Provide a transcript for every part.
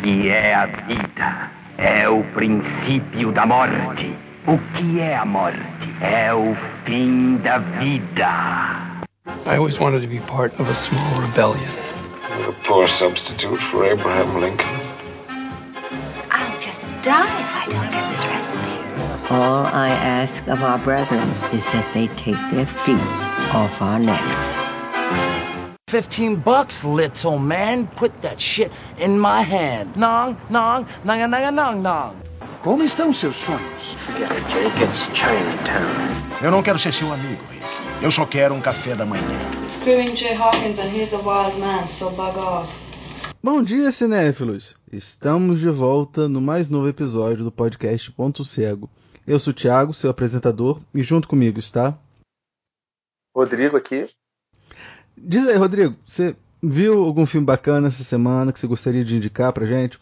que é a vida? É o princípio da morte. O que é a morte? É o fim da vida. I always wanted to be part of a small rebellion. You're a poor substitute for Abraham Lincoln. I'll just die if I don't get this recipe. All I ask of our brethren is that they take their feet off our necks. $15, little man. Put that shit in my hand. Nong, nong, nong, nong, nong, nong. Como estão seus sonhos? Forget it, Jake. It's Chinatown. Eu não quero ser seu amigo, Rick. Eu só quero um café da manhã. Screwing Jay Hawkins and he's a wild man, so bug off. Bom dia, cinéfilos! Estamos de volta no mais novo episódio do podcast Ponto Cego. Eu sou o Thiago, seu apresentador, e junto comigo está... Rodrigo aqui. Diz aí, Rodrigo, você viu algum filme bacana essa semana que você gostaria de indicar pra gente?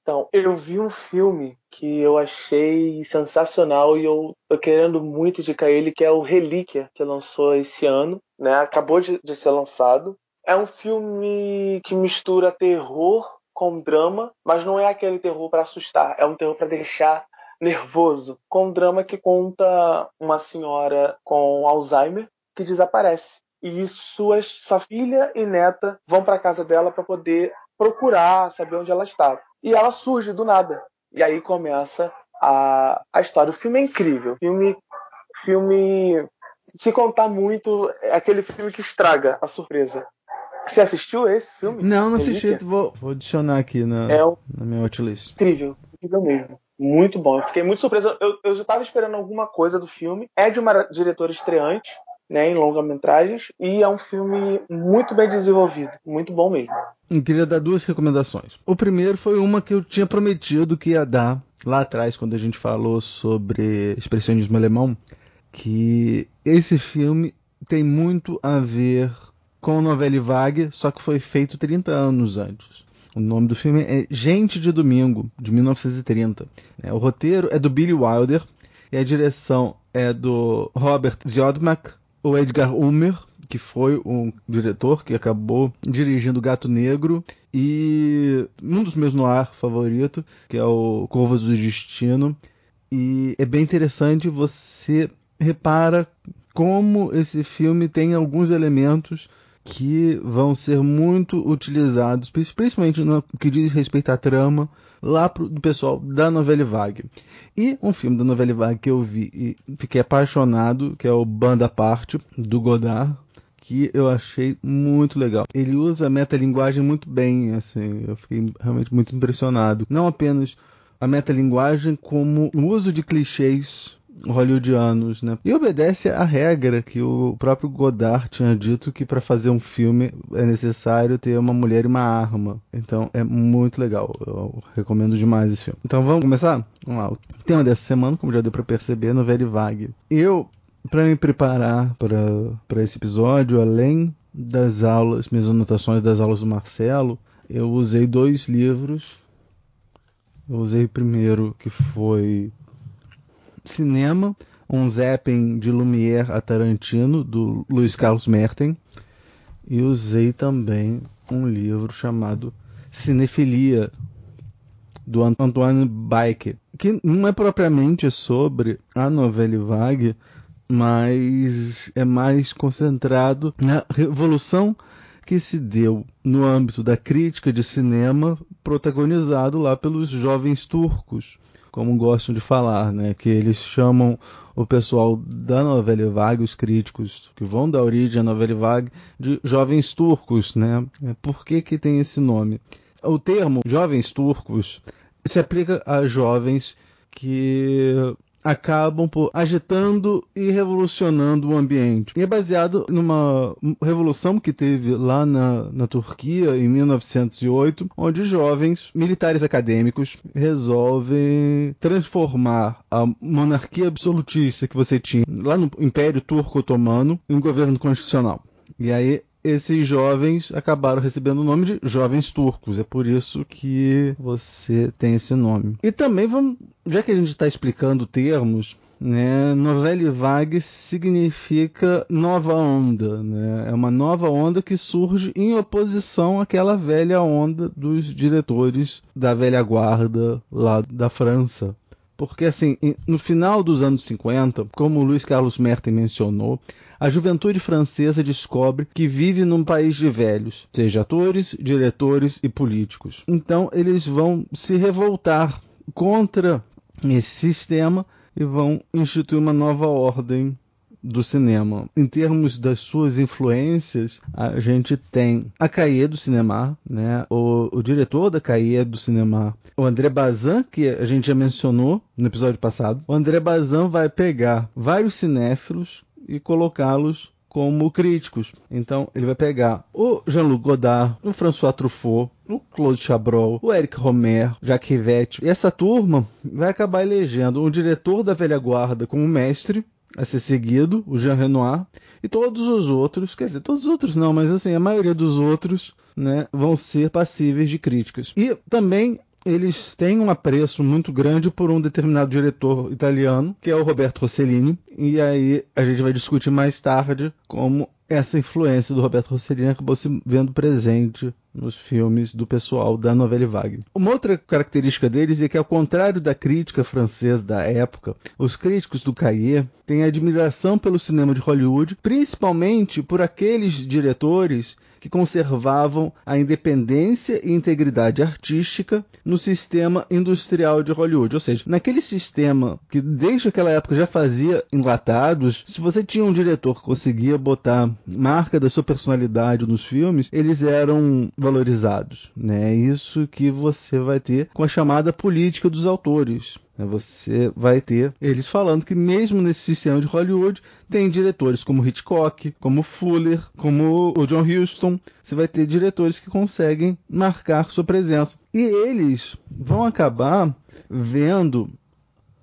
Então, eu vi um filme que eu achei sensacional e eu tô querendo muito indicar ele, que é o Relíquia, que lançou esse ano, né? Acabou de ser lançado. É um filme que mistura terror com drama, mas não é aquele terror para assustar, é um terror para deixar nervoso. Com um drama que conta uma senhora com Alzheimer que desaparece. E sua filha e neta vão para casa dela para poder procurar, saber onde ela está. E ela surge do nada. E aí começa a história. O filme é incrível. Filme, se contar muito, é aquele filme que estraga a surpresa. Você assistiu esse filme? Não assisti. Vou adicionar aqui na minha watchlist. Incrível mesmo. Muito bom. Eu fiquei muito surpreso. Eu já estava esperando alguma coisa do filme. É de uma diretora estreante, né, em longa-metragens, e é um filme muito bem desenvolvido, muito bom mesmo. Eu queria dar duas recomendações. O primeiro foi uma que eu tinha prometido que ia dar lá atrás, quando a gente falou sobre expressionismo alemão, que esse filme tem muito a ver com Novelle Vague, só que foi feito 30 anos antes. O nome do filme é Gente de Domingo, de 1930. O roteiro é do Billy Wilder e a direção é do Robert Siodmak, o Edgar Ulmer, que foi um diretor que acabou dirigindo Gato Negro, e um dos meus noir favorito, que é o Curvas do Destino. E é bem interessante, você repara como esse filme tem alguns elementos que vão ser muito utilizados, principalmente no que diz respeito à trama, lá do pessoal da Novelle Vague. E um filme da Novelle Vague que eu vi e fiquei apaixonado, que é o Banda à Parte, do Godard, que eu achei muito legal. Ele usa a metalinguagem muito bem, assim, eu fiquei realmente muito impressionado. Não apenas a metalinguagem, como o uso de clichês hollywoodianos, né? E obedece à regra que o próprio Godard tinha dito, que para fazer um filme é necessário ter uma mulher e uma arma. Então é muito legal, eu recomendo demais esse filme. Então vamos começar? Vamos lá. O tema dessa semana, como já deu para perceber, é Novelle Vague. Eu, para me preparar para esse episódio, além das aulas, minhas anotações das aulas do Marcelo, eu usei dois livros. Eu usei o primeiro, que foi Cinema, um zapping de Lumière a Tarantino, do Luiz Carlos Merten, e usei também um livro chamado Cinefilia, do Antoine Baique, que não é propriamente sobre a Novelle Vague, mas é mais concentrado na revolução que se deu no âmbito da crítica de cinema, protagonizado lá pelos jovens turcos, como gostam de falar, né? Que eles chamam o pessoal da Novelle Vague, os críticos que vão dar origem à Novelle Vague, de jovens turcos, né? Por que tem esse nome? O termo jovens turcos se aplica a jovens que acabam por agitando e revolucionando o ambiente. E é baseado numa revolução que teve lá na Turquia, em 1908, onde jovens militares acadêmicos resolvem transformar a monarquia absolutista que você tinha lá no Império Turco Otomano em um governo constitucional. E aí esses jovens acabaram recebendo o nome de jovens turcos. É por isso que você tem esse nome. E também vamos, já que a gente está explicando termos, né, Nouvelle Vague significa nova onda, né? É uma nova onda que surge em oposição àquela velha onda dos diretores da velha guarda lá da França. Porque, assim, no final dos anos 50, como o Luiz Carlos Merten mencionou, a juventude francesa descobre que vive num país de velhos, seja atores, diretores e políticos. Então, eles vão se revoltar contra esse sistema e vão instituir uma nova ordem do cinema. Em termos das suas influências, a gente tem a Cahiers do Cinema, né? O diretor da Cahiers do Cinema, o André Bazin, que a gente já mencionou no episódio passado. O André Bazin vai pegar vários cinéfilos e colocá-los como críticos. Então, ele vai pegar o Jean-Luc Godard, o François Truffaut, o Claude Chabrol, o Éric Rohmer, Jacques Rivette. E essa turma vai acabar elegendo um diretor da velha guarda como mestre a ser seguido, o Jean Renoir, e todos os outros, quer dizer, todos os outros não, mas assim, a maioria dos outros, né, vão ser passíveis de críticas. E também eles têm um apreço muito grande por um determinado diretor italiano, que é o Roberto Rossellini, e aí a gente vai discutir mais tarde como essa influência do Roberto Rossellini acabou se vendo presente nos filmes do pessoal da Nouvelle Vague. Uma outra característica deles é que, ao contrário da crítica francesa da época, os críticos do Cahiers têm admiração pelo cinema de Hollywood, principalmente por aqueles diretores que conservavam a independência e integridade artística no sistema industrial de Hollywood. Ou seja, naquele sistema que desde aquela época já fazia enlatados, se você tinha um diretor que conseguia botar marca da sua personalidade nos filmes, eles eram valorizados, né? Isso que você vai ter com a chamada política dos autores. Você vai ter eles falando que mesmo nesse sistema de Hollywood tem diretores como Hitchcock, como Fuller, como o John Huston. Você vai ter diretores que conseguem marcar sua presença. E eles vão acabar vendo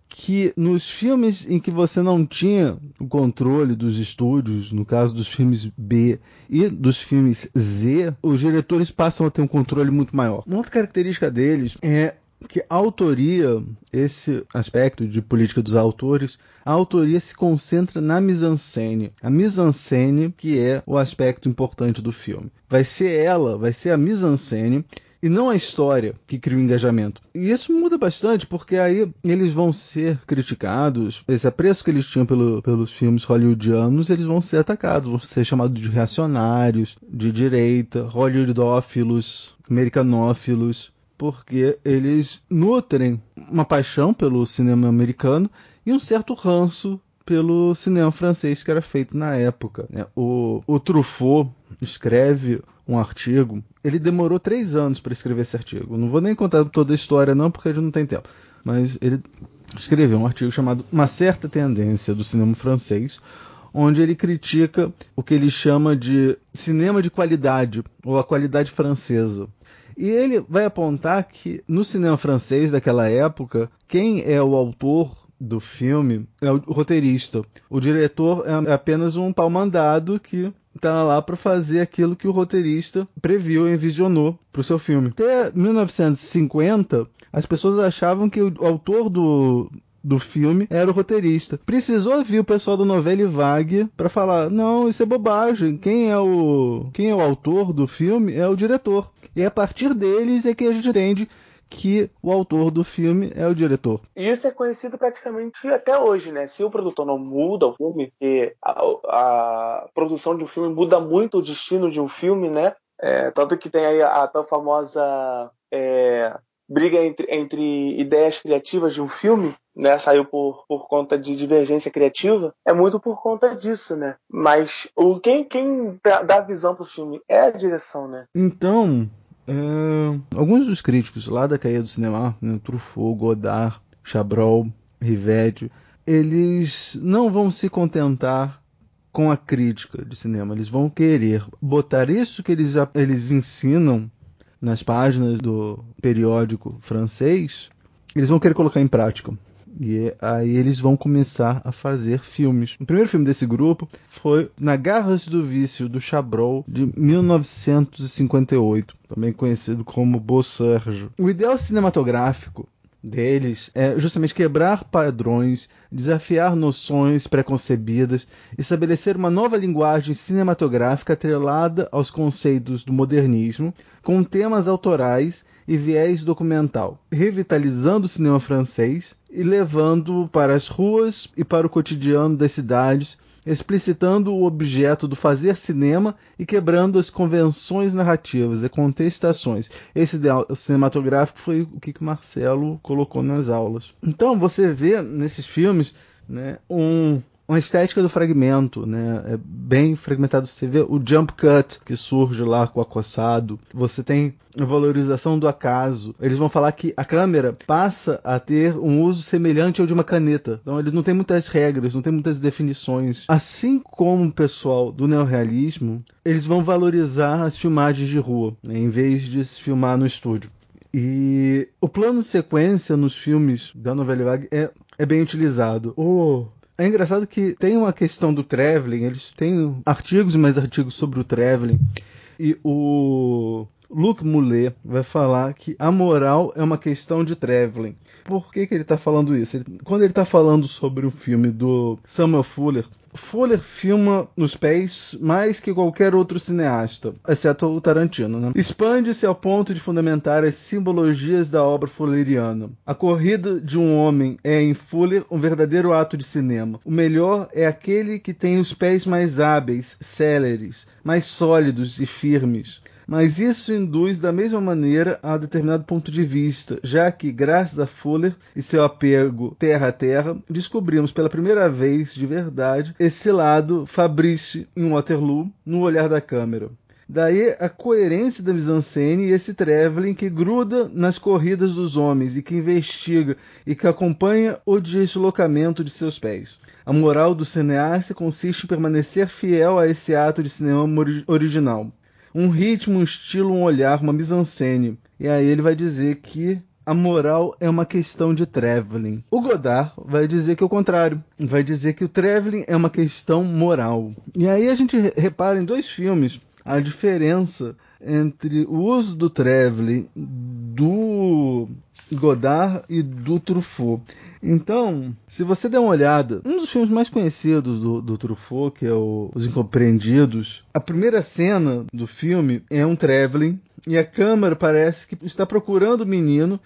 que nos filmes em que você não tinha o controle dos estúdios, no caso dos filmes B e dos filmes Z, os diretores passam a ter um controle muito maior. Uma outra característica deles é que a autoria, esse aspecto de política dos autores, a autoria se concentra na mise-en-scène. A mise-en-scène que é o aspecto importante do filme. Vai ser a mise-en-scène e não a história que cria o engajamento. E isso muda bastante, porque aí eles vão ser criticados, esse apreço que eles tinham pelos filmes hollywoodianos, eles vão ser atacados, vão ser chamados de reacionários, de direita, hollywoodófilos, americanófilos, porque eles nutrem uma paixão pelo cinema americano e um certo ranço pelo cinema francês que era feito na época, né? O Truffaut escreve um artigo, ele demorou 3 anos para escrever esse artigo. Não vou nem contar toda a história não, porque a gente não tem tempo. Mas ele escreveu um artigo chamado Uma Certa Tendência do Cinema Francês, onde ele critica o que ele chama de cinema de qualidade, ou a qualidade francesa. E ele vai apontar que no cinema francês daquela época, quem é o autor do filme é o roteirista. O diretor é apenas um pau-mandado que está lá para fazer aquilo que o roteirista previu e envisionou para o seu filme. Até 1950, as pessoas achavam que o autor do filme era o roteirista. Precisou vir o pessoal da Nouvelle Vague para falar, não, isso é bobagem, quem é o autor do filme é o diretor. E a partir deles é que a gente entende que o autor do filme é o diretor. Isso é conhecido praticamente até hoje, né? Se o produtor não muda o filme, porque a produção de um filme muda muito o destino de um filme, né? Tanto que tem aí a tão famosa briga entre ideias criativas de um filme, né? Saiu por conta de divergência criativa. É muito por conta disso, né? Mas quem dá visão pro filme é a direção, né? Então, alguns dos críticos lá da Cahiers do Cinema, né, Truffaut, Godard, Chabrol, Rivette, eles não vão se contentar com a crítica de cinema. Eles vão querer botar isso que eles ensinam nas páginas do periódico francês, eles vão querer colocar em prática. E aí eles vão começar a fazer filmes. O primeiro filme desse grupo foi Na Garras do Vício, do Chabrol, de 1958, também conhecido como Beau Serge. O ideal cinematográfico deles é justamente quebrar padrões, desafiar noções preconcebidas, estabelecer uma nova linguagem cinematográfica atrelada aos conceitos do modernismo, com temas autorais e viés documental, revitalizando o cinema francês e levando-o para as ruas e para o cotidiano das cidades, explicitando o objeto do fazer cinema e quebrando as convenções narrativas e contestações. Esse ideal cinematográfico foi o que o Marcelo colocou nas aulas. Então você vê nesses filmes, né, uma estética do fragmento, né? É bem fragmentado. Você vê o jump cut que surge lá com o acossado. Você tem a valorização do acaso. Eles vão falar que a câmera passa a ter um uso semelhante ao de uma caneta. Então eles não têm muitas regras, não têm muitas definições. Assim como o pessoal do neorrealismo, eles vão valorizar as filmagens de rua, né, em vez de se filmar no estúdio. E o plano de sequência nos filmes da Nouvelle Vague é bem utilizado. É engraçado que tem uma questão do traveling, eles têm artigos e mais artigos sobre o traveling, e o Luc Moulet vai falar que a moral é uma questão de traveling. Por que ele está falando isso? Quando ele está falando sobre o filme do Samuel Fuller, Fuller filma nos pés mais que qualquer outro cineasta, exceto o Tarantino, né? Expande-se ao ponto de fundamentar as simbologias da obra fulleriana. A corrida de um homem é, em Fuller, um verdadeiro ato de cinema. O melhor é aquele que tem os pés mais hábeis, céleres, mais sólidos e firmes. Mas isso induz da mesma maneira a determinado ponto de vista, já que, graças a Fuller e seu apego terra a terra, descobrimos pela primeira vez de verdade esse lado Fabrice em Waterloo no olhar da câmera. Daí a coerência da mise-en-scène e esse traveling que gruda nas corridas dos homens e que investiga e que acompanha o deslocamento de seus pés. A moral do cineasta consiste em permanecer fiel a esse ato de cinema original. Um ritmo, um estilo, um olhar, uma mise-en-scène. E aí ele vai dizer que a moral é uma questão de traveling. O Godard vai dizer que é o contrário. Vai dizer que o traveling é uma questão moral. E aí a gente repara em dois filmes a diferença entre o uso do traveling do Godard e do Truffaut. Então, se você der uma olhada, um dos filmes mais conhecidos do Truffaut, que é Os Incompreendidos, a primeira cena do filme é um traveling e a câmera parece que está procurando o menino.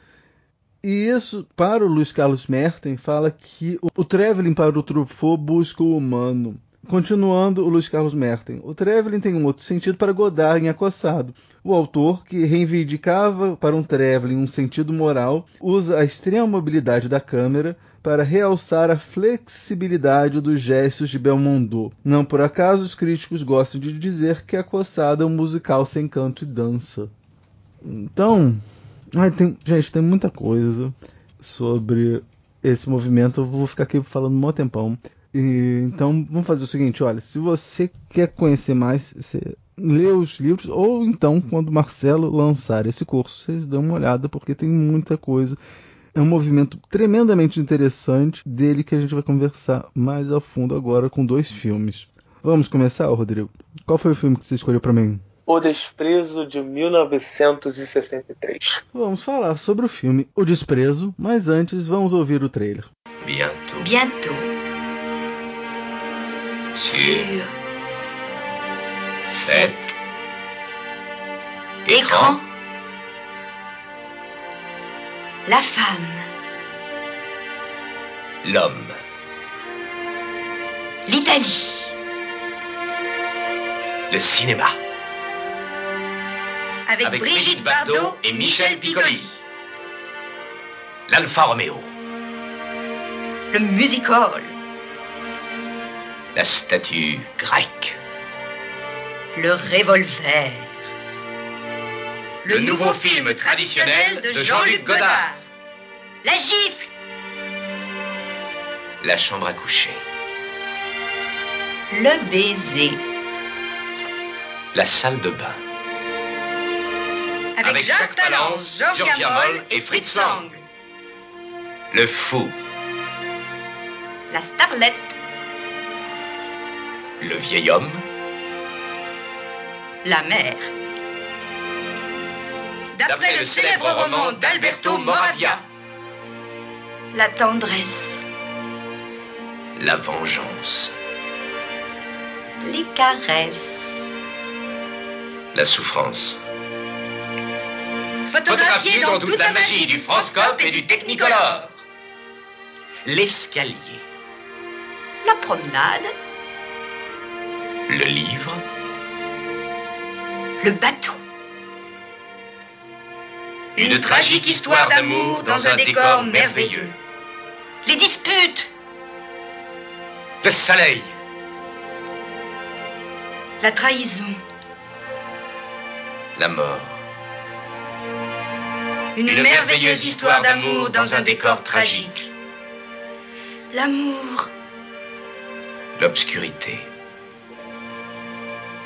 E isso, para o Luiz Carlos Merten, fala que o traveling para o Truffaut busca o humano. Continuando o Luiz Carlos Merten, o traveling tem um outro sentido para Godard em Acossado. O autor, que reivindicava para um traveling um sentido moral, usa a extrema mobilidade da câmera para realçar a flexibilidade dos gestos de Belmondo. Não por acaso os críticos gostam de dizer que Acossado é um musical sem canto e dança. Então, tem muita coisa sobre esse movimento. Eu vou ficar aqui falando um maior tempão. Então vamos fazer o seguinte, olha, se você quer conhecer mais, você lê os livros, ou então quando o Marcelo lançar esse curso, vocês dão uma olhada, porque tem muita coisa. É um movimento tremendamente interessante dele que a gente vai conversar mais a fundo agora com dois filmes. Vamos começar, Rodrigo? Qual foi o filme que você escolheu para mim? O Desprezo, de 1963. Vamos falar sobre o filme O Desprezo, mas antes vamos ouvir o trailer. Bientôt. Sur 7 écran, la femme, l'homme, l'Italie, le cinéma. avec Brigitte Bardot et Michel Piccoli. L'Alfa Romeo, le music-hall, la statue grecque, le revolver, le nouveau film traditionnel de Jean-Luc Godard, la gifle, la chambre à coucher, le baiser, la salle de bain, avec Jacques Palance, Georgia Moll et Fritz Lang, le fou, la starlette, le vieil homme, la mer. d'après le célèbre roman d'Alberto Moravia, La tendresse. La vengeance. Les caresses. La souffrance. Photographié dans toute la magie du Franscope et du Technicolor. L'escalier. La promenade. Le livre. Le bateau. Une tragique histoire d'amour dans un décor merveilleux. Les disputes. Le soleil. La trahison. La mort. Une merveilleuse histoire d'amour dans un décor tragique. L'amour. L'obscurité.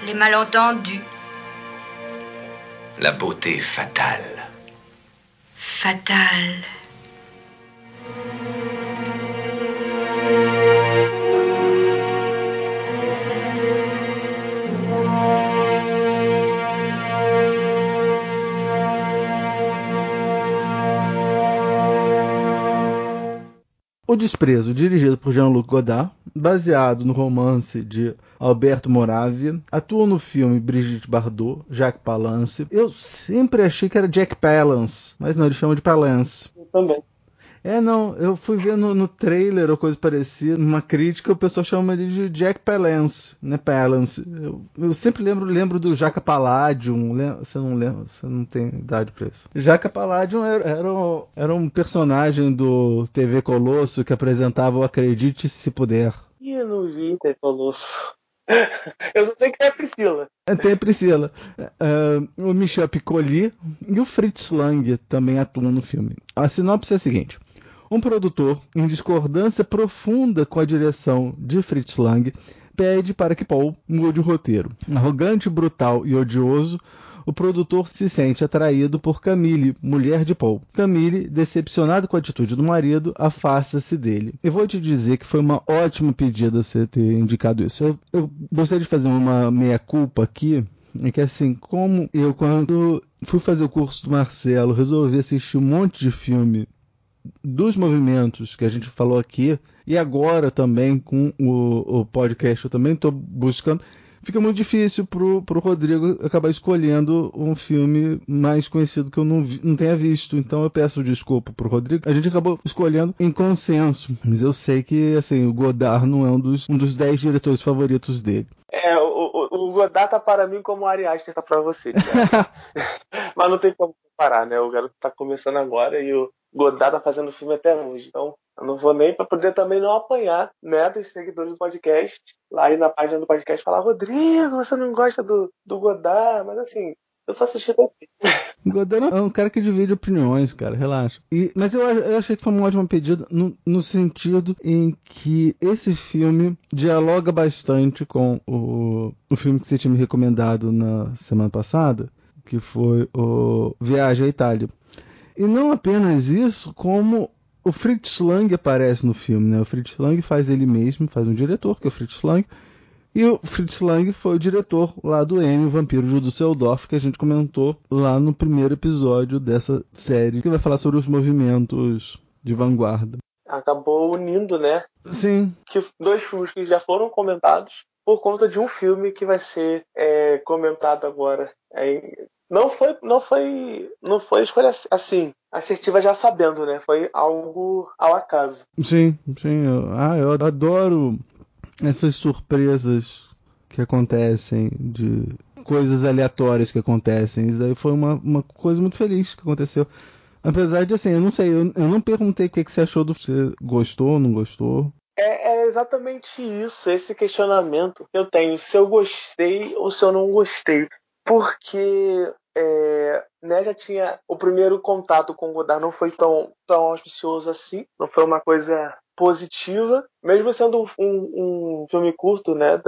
Les malentendus. La beauté fatale. Fatale. O Desprezo, dirigido por Jean-Luc Godard, baseado no romance de Alberto Moravia, atua no filme Brigitte Bardot, Jacques Palance. Eu sempre achei que era Jack Palance, mas não, eles chamam de Palance. Eu também. Não, eu fui ver no trailer ou coisa parecida, numa crítica, o pessoal chama ele de Jack Palance, né, Palance. Eu sempre lembro do Jaca Palladium, você não lembra, você não tem idade pra isso. Jaca Palladium era um personagem do TV Colosso que apresentava o Acredite Se Puder. Eu não vi TV Colosso. Eu só sei que tem a Priscila. Tem a Priscila. O Michel Piccoli e o Fritz Lang também atuam no filme. A sinopse é a seguinte. Um produtor, em discordância profunda com a direção de Fritz Lang, pede para que Paul mude o roteiro. Arrogante, brutal e odioso, o produtor se sente atraído por Camille, mulher de Paul. Camille, decepcionado com a atitude do marido, afasta-se dele. Eu vou te dizer que foi uma ótima pedida você ter indicado isso. Eu gostaria de fazer uma meia-culpa aqui, é que assim, como eu, quando fui fazer o curso do Marcelo, resolvi assistir um monte de filme dos movimentos que a gente falou aqui, e agora também com o podcast eu também estou buscando, fica muito difícil pro Rodrigo acabar escolhendo um filme mais conhecido que eu não tenha visto. Então eu peço desculpa pro Rodrigo. A gente acabou escolhendo em consenso, mas eu sei que assim, o Godard não é um dos 10 diretores favoritos dele. O Godard tá para mim como o Ari Aster tá para você. Né? Mas não tem como comparar, né? O garoto tá começando agora e o Godard tá fazendo filme até hoje. Então eu não vou nem para poder também não apanhar, né, dos seguidores do podcast. Lá aí na página do podcast falar, Rodrigo, você não gosta do Godard? Mas assim, eu só assisti até aqui. O Godard é um cara que divide opiniões, cara, relaxa. Mas eu achei que foi uma ótima pedida no sentido em que esse filme dialoga bastante com o filme que você tinha me recomendado na semana passada, que foi o Viagem à Itália. E não apenas isso, como o Fritz Lang aparece no filme, né? O Fritz Lang faz ele mesmo, faz um diretor, que é o Fritz Lang. E o Fritz Lang foi o diretor lá do M, o Vampiro de Düsseldorf, que a gente comentou lá no primeiro episódio dessa série, que vai falar sobre os movimentos de vanguarda. Acabou unindo, né? Sim. Que 2 filmes que já foram comentados por conta de um filme que vai ser comentado agora. Não foi escolha assim, assertiva já sabendo, né? Foi algo ao acaso. Sim. Eu adoro essas surpresas que acontecem, de coisas aleatórias que acontecem. Isso aí foi uma coisa muito feliz que aconteceu. Apesar de, assim, eu não sei, eu não perguntei o que você achou do... Você gostou, não gostou? É exatamente isso, esse questionamento que eu tenho, se eu gostei ou se eu não gostei. Porque né, já tinha o primeiro contato com o Godard, não foi tão auspicioso assim, não foi uma coisa positiva, mesmo sendo um filme curto, né?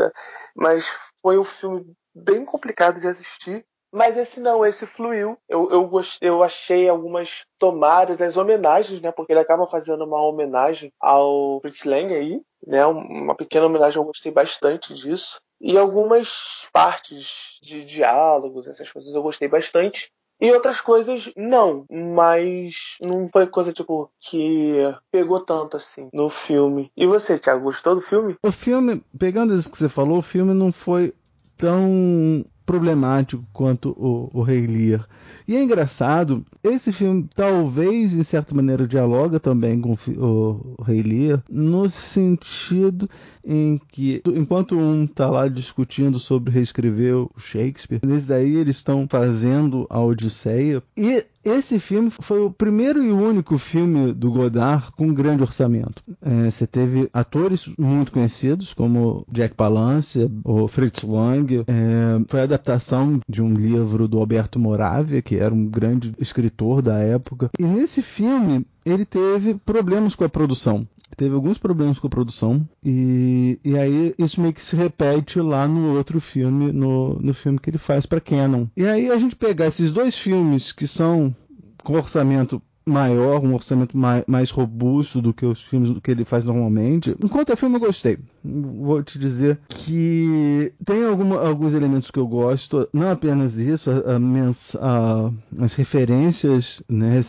Mas foi um filme bem complicado de assistir. Mas esse fluiu. Eu achei algumas tomadas, as homenagens, né? Porque ele acaba fazendo uma homenagem ao Fritz Lang aí, né? Uma pequena homenagem, eu gostei bastante disso. E algumas partes de diálogos, essas coisas eu gostei bastante. E outras coisas, não. Mas não foi coisa, tipo, que pegou tanto, assim, no filme. E você, Thiago, gostou do filme? O filme, pegando isso que você falou, o filme não foi tão problemático quanto o Rei Lear. E é engraçado, esse filme talvez, em certa maneira, dialoga também com o Rei Lear, no sentido em que, enquanto um está lá discutindo sobre reescrever o Shakespeare, nesse daí eles estão fazendo a Odisseia, e esse filme foi o primeiro e único filme do Godard com grande orçamento. Você teve atores muito conhecidos, como Jack Palance, o Fritz Lang. Foi a adaptação de um livro do Alberto Moravia, que era um grande escritor da época. E nesse filme, ele teve problemas com a produção. Teve alguns problemas com a produção, e aí isso meio que se repete lá no outro filme, no filme que ele faz para Canon. E aí a gente pegar esses dois filmes que são com orçamento maior, um orçamento mais robusto do que os filmes que ele faz normalmente. Enquanto é filme, eu gostei. Vou te dizer que tem alguns elementos que eu gosto, não apenas isso, as referências, né,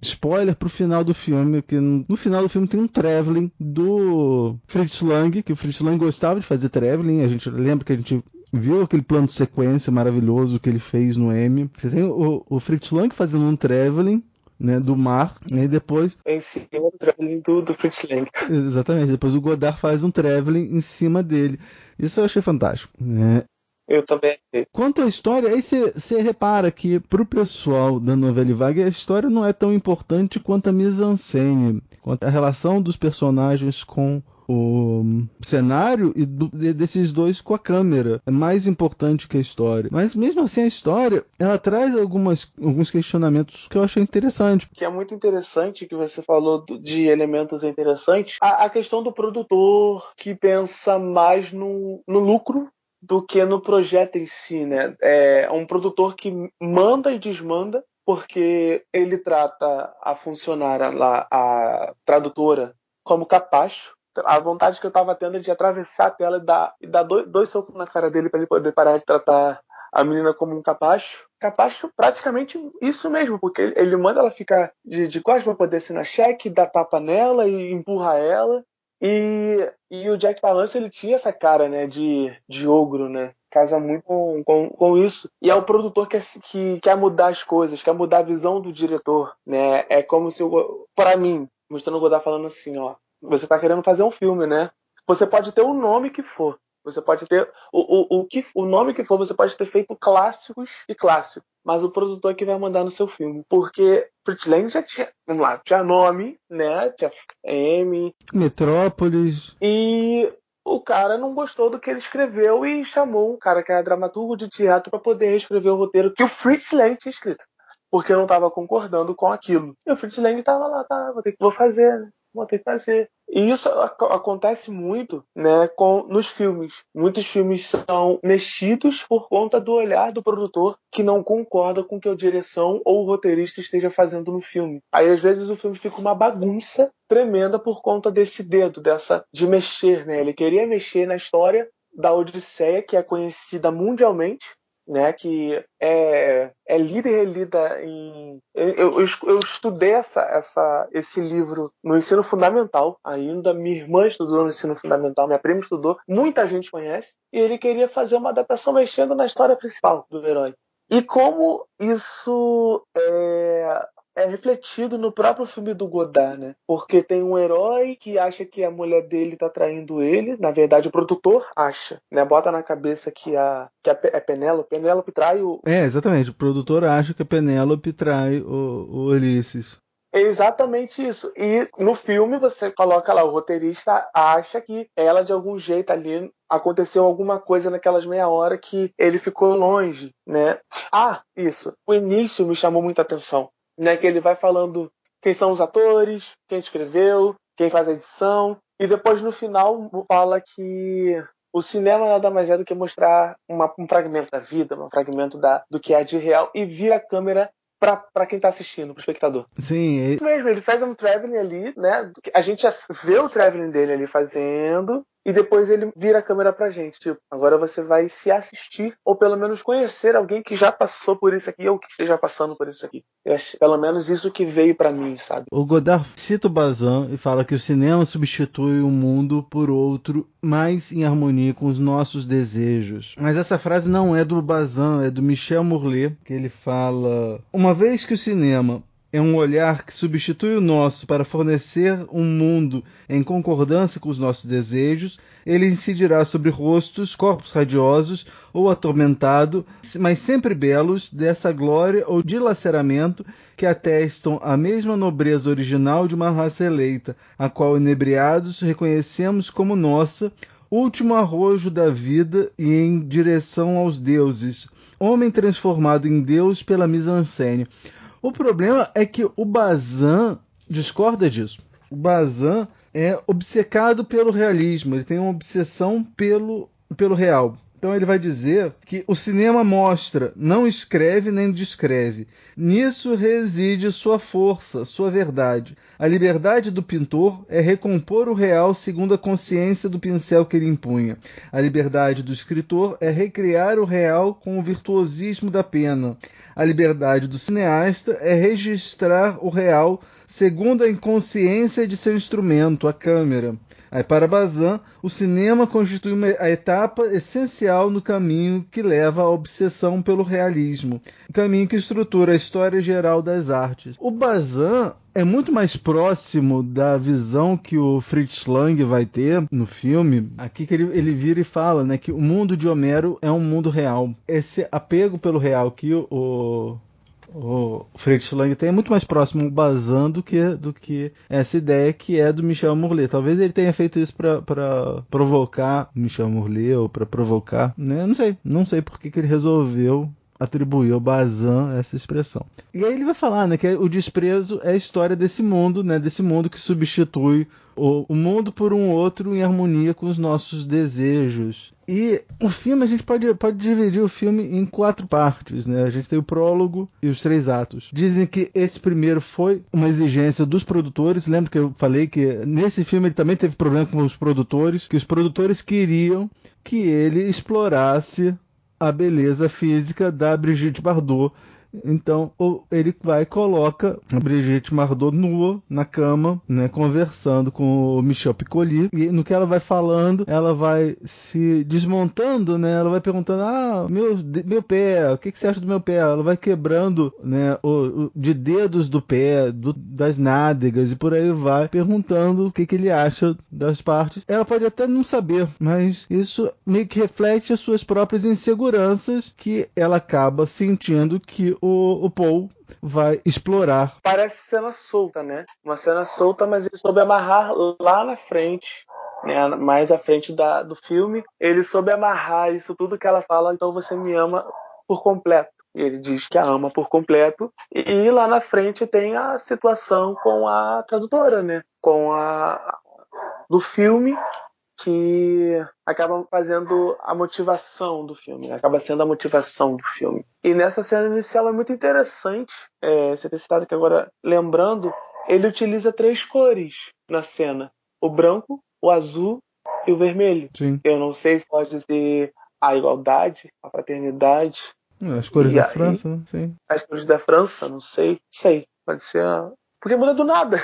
spoiler pro final do filme, que no final do filme tem um traveling do Fritz Lang, que o Fritz Lang gostava de fazer traveling, a gente lembra que a gente viu aquele plano de sequência maravilhoso que ele fez no M. Você tem o Fritz Lang fazendo um traveling, né, do mar, e depois... Em cima do traveling do Fritz Lang. Exatamente, depois o Godard faz um traveling em cima dele. Isso eu achei fantástico, né? Eu também achei. Quanto à história, aí você repara que pro pessoal da Nouvelle Vague a história não é tão importante quanto a mise-en-scène, quanto a relação dos personagens com o cenário e desses dois com a câmera. É mais importante que a história. Mas mesmo assim a história, ela traz alguns questionamentos que eu achei interessante. Que é muito interessante, que você falou de elementos interessantes. A questão do produtor que pensa mais no lucro do que no projeto em si, né? É um produtor que manda e desmanda, porque ele trata a funcionária lá, a tradutora, como capacho. A vontade que eu tava tendo é de atravessar a tela e dar dois socos na cara dele para ele poder parar de tratar a menina como um capacho. Capacho, praticamente isso mesmo, porque ele manda ela ficar de costas para poder assinar cheque, dá tapa nela e empurra ela. E o Jack Palance, ele tinha essa cara, né, de ogro, né? Casa muito com isso. E é o produtor que quer mudar as coisas, quer mudar a visão do diretor, né? É como se, para mim, mostrando o Godard falando assim, ó, você tá querendo fazer um filme, né? Você pode ter o nome que for. Você pode ter o nome que for, você pode ter feito clássicos e clássicos. Mas o produtor que vai mandar no seu filme. Porque Fritz Lang já tinha, vamos lá, tinha nome, né? Tinha M. Metrópolis. E o cara não gostou do que ele escreveu e chamou um cara que era dramaturgo de teatro para poder reescrever o roteiro que o Fritz Lang tinha escrito. Porque eu não estava concordando com aquilo. E o Fritz Lang estava lá, tá, vou fazer, né? Vou ter que fazer. E isso acontece muito, né, nos filmes. Muitos filmes são mexidos por conta do olhar do produtor que não concorda com o que a direção ou o roteirista esteja fazendo no filme. Aí, às vezes, o filme fica uma bagunça tremenda por conta desse dedo, de mexer, né? Ele queria mexer na história da Odisseia, que é conhecida mundialmente, né, que é lida e relida em... Eu estudei esse livro no ensino fundamental ainda. Minha irmã estudou no ensino fundamental, minha prima estudou, muita gente conhece. E ele queria fazer uma adaptação mexendo na história principal do herói. E como isso é refletido no próprio filme do Godard, né? Porque tem um herói que acha que a mulher dele tá traindo ele. Na verdade, o produtor acha, né? Bota na cabeça que é Penélope. Penélope trai o... exatamente. O produtor acha que a Penélope trai o Ulisses. É exatamente isso. E no filme você coloca lá, o roteirista acha que ela, de algum jeito ali, aconteceu alguma coisa naquelas meia hora que ele ficou longe, né? Isso. O início me chamou muita atenção, né? Que ele vai falando quem são os atores, quem escreveu, quem faz a edição, e depois no final fala que o cinema nada mais é do que mostrar um fragmento da vida, um fragmento do que é de real, e vira a câmera pra quem tá assistindo, pro espectador. Sim, Isso mesmo, ele faz um traveling ali, né? A gente já vê o traveling dele ali fazendo, e depois ele vira a câmera pra gente. Tipo, agora você vai se assistir, ou pelo menos conhecer alguém que já passou por isso aqui, ou que esteja passando por isso aqui. Eu acho, pelo menos isso que veio pra mim, sabe? O Godard cita o Bazin e fala que o cinema substitui um mundo por outro, mais em harmonia com os nossos desejos. Mas essa frase não é do Bazin, é do Michel Mourlet, que ele fala: uma vez que o cinema é um olhar que substitui o nosso para fornecer um mundo em concordância com os nossos desejos, ele incidirá sobre rostos, corpos radiosos ou atormentados, mas sempre belos, dessa glória ou dilaceramento que atestam a mesma nobreza original de uma raça eleita, a qual, inebriados, reconhecemos como nossa, último arrojo da vida e em direção aos deuses, homem transformado em Deus pela mise-en-scène. O problema é que o Bazin discorda disso. O Bazin é obcecado pelo realismo, ele tem uma obsessão pelo real. Então ele vai dizer que o cinema mostra, não escreve nem descreve. Nisso reside sua força, sua verdade. A liberdade do pintor é recompor o real segundo a consciência do pincel que ele impunha. A liberdade do escritor é recriar o real com o virtuosismo da pena. A liberdade do cineasta é registrar o real segundo a inconsciência de seu instrumento, a câmera. Aí, para Bazin, o cinema constitui a etapa essencial no caminho que leva à obsessão pelo realismo, o caminho que estrutura a história geral das artes. O Bazin é muito mais próximo da visão que o Fritz Lang vai ter no filme, aqui que ele vira e fala, né, que o mundo de Homero é um mundo real. Esse apego pelo real que o Fritz Lang tem é muito mais próximo do Bazin do que essa ideia que é do Michel Mourlet. Talvez ele tenha feito isso para provocar Michel Mourlet ou para provocar, né? Não sei por que ele resolveu atribuir ao Bazin essa expressão. E aí ele vai falar, né, que o desprezo é a história desse mundo, né, desse mundo que substitui o mundo por um outro em harmonia com os nossos desejos. E o filme, a gente pode dividir o filme em 4 partes, né? A gente tem o prólogo e os 3 atos. Dizem que esse primeiro foi uma exigência dos produtores. Lembra que eu falei que nesse filme ele também teve problema com os produtores, que os produtores queriam que ele explorasse a beleza física da Brigitte Bardot. Então ele vai e coloca a Brigitte Bardot nua na cama, né, conversando com o Michel Piccoli, e no que ela vai falando, ela vai se desmontando, né, ela vai perguntando: meu pé, o que você acha do meu pé? Ela vai quebrando, né, de dedos do pé, das nádegas e por aí vai, perguntando o que ele acha das partes. Ela pode até não saber, mas isso meio que reflete as suas próprias inseguranças, que ela acaba sentindo que o Paul vai explorar. Parece cena solta, né? Uma cena solta, mas ele soube amarrar lá na frente, né? Mais à frente do filme. Ele soube amarrar isso tudo que ela fala: então você me ama por completo. E ele diz que a ama por completo. E lá na frente tem a situação com a tradutora, né? Com a do filme, que acaba fazendo a motivação do filme, né? Acaba sendo a motivação do filme. E nessa cena inicial é muito interessante, você ter citado que agora, lembrando, ele utiliza 3 cores na cena: o branco, o azul e o vermelho. Sim. Eu não sei se pode ser a igualdade, a fraternidade. As cores da França, né? Sim. As cores da França, não sei. Pode ser porque muda do nada.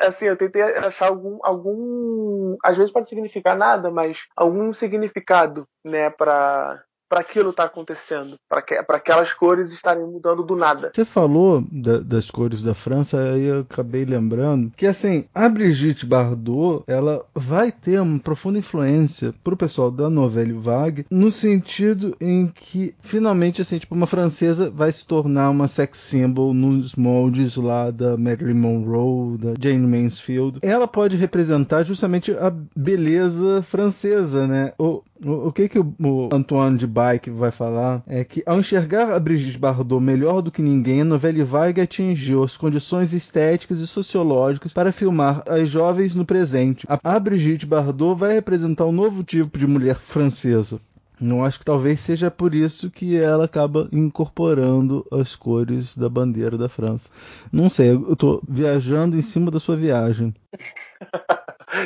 Assim, eu tentei achar algum... Às vezes pode significar nada, mas algum significado, né, para aquilo estar acontecendo, para aquelas cores estarem mudando do nada. Você falou das cores da França, aí eu acabei lembrando que, assim, a Brigitte Bardot, ela vai ter uma profunda influência pro pessoal da Nouvelle Vague, no sentido em que, finalmente, assim, tipo, uma francesa vai se tornar uma sex symbol nos moldes lá da Marilyn Monroe, da Jane Mansfield. Ela pode representar justamente a beleza francesa, né? O que o Antoine de Bayck vai falar é que, ao enxergar a Brigitte Bardot melhor do que ninguém, a Nouvelle Vague atingiu as condições estéticas e sociológicas para filmar as jovens no presente. A Brigitte Bardot vai representar um novo tipo de mulher francesa. Não acho que talvez seja por isso que ela acaba incorporando as cores da bandeira da França. Não sei, eu tô viajando em cima da sua viagem.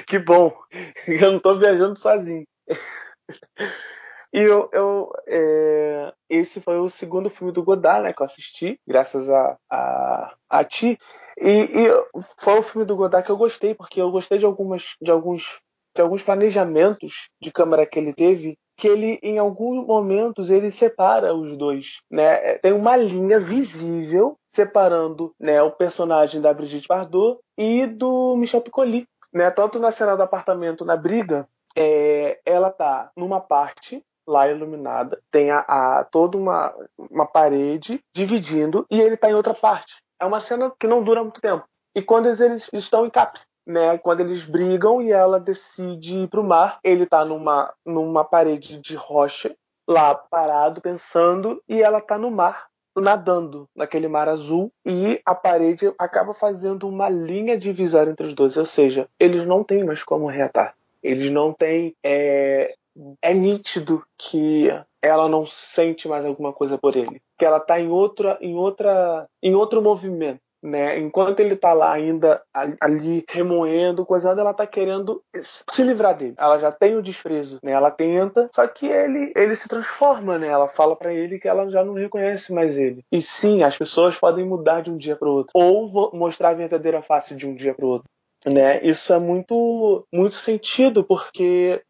Que bom. Eu não tô viajando sozinho. E esse foi o segundo filme do Godard, né, que eu assisti, graças a ti. E foi o filme do Godard que eu gostei, porque eu gostei de alguns planejamentos de câmera que ele teve, que ele, em alguns momentos, ele separa os dois, né? Tem uma linha visível separando, né, o personagem da Brigitte Bardot e do Michel Piccoli, né? Tanto na cena do apartamento, na briga, ela tá numa parte lá iluminada, tem toda uma parede dividindo, e ele tá em outra parte. É uma cena que não dura muito tempo. E quando eles estão em Capri, né? Quando eles brigam e ela decide ir pro mar, ele tá numa parede de rocha, lá parado, pensando, e ela tá no mar, nadando naquele mar azul, e a parede acaba fazendo uma linha divisória entre os dois, ou seja, eles não têm mais como reatar. Eles não têm... É nítido que ela não sente mais alguma coisa por ele, que ela tá em outro movimento, né? Enquanto ele tá lá ainda ali remoendo, coisando, ela tá querendo se livrar dele. Ela já tem o desprezo, né? Ela tenta, só que ele se transforma, né? Ela fala pra ele que ela já não reconhece mais ele. E sim, as pessoas podem mudar de um dia pro outro, ou mostrar a verdadeira face de um dia pro outro, né? Isso é muito, muito sentido, porque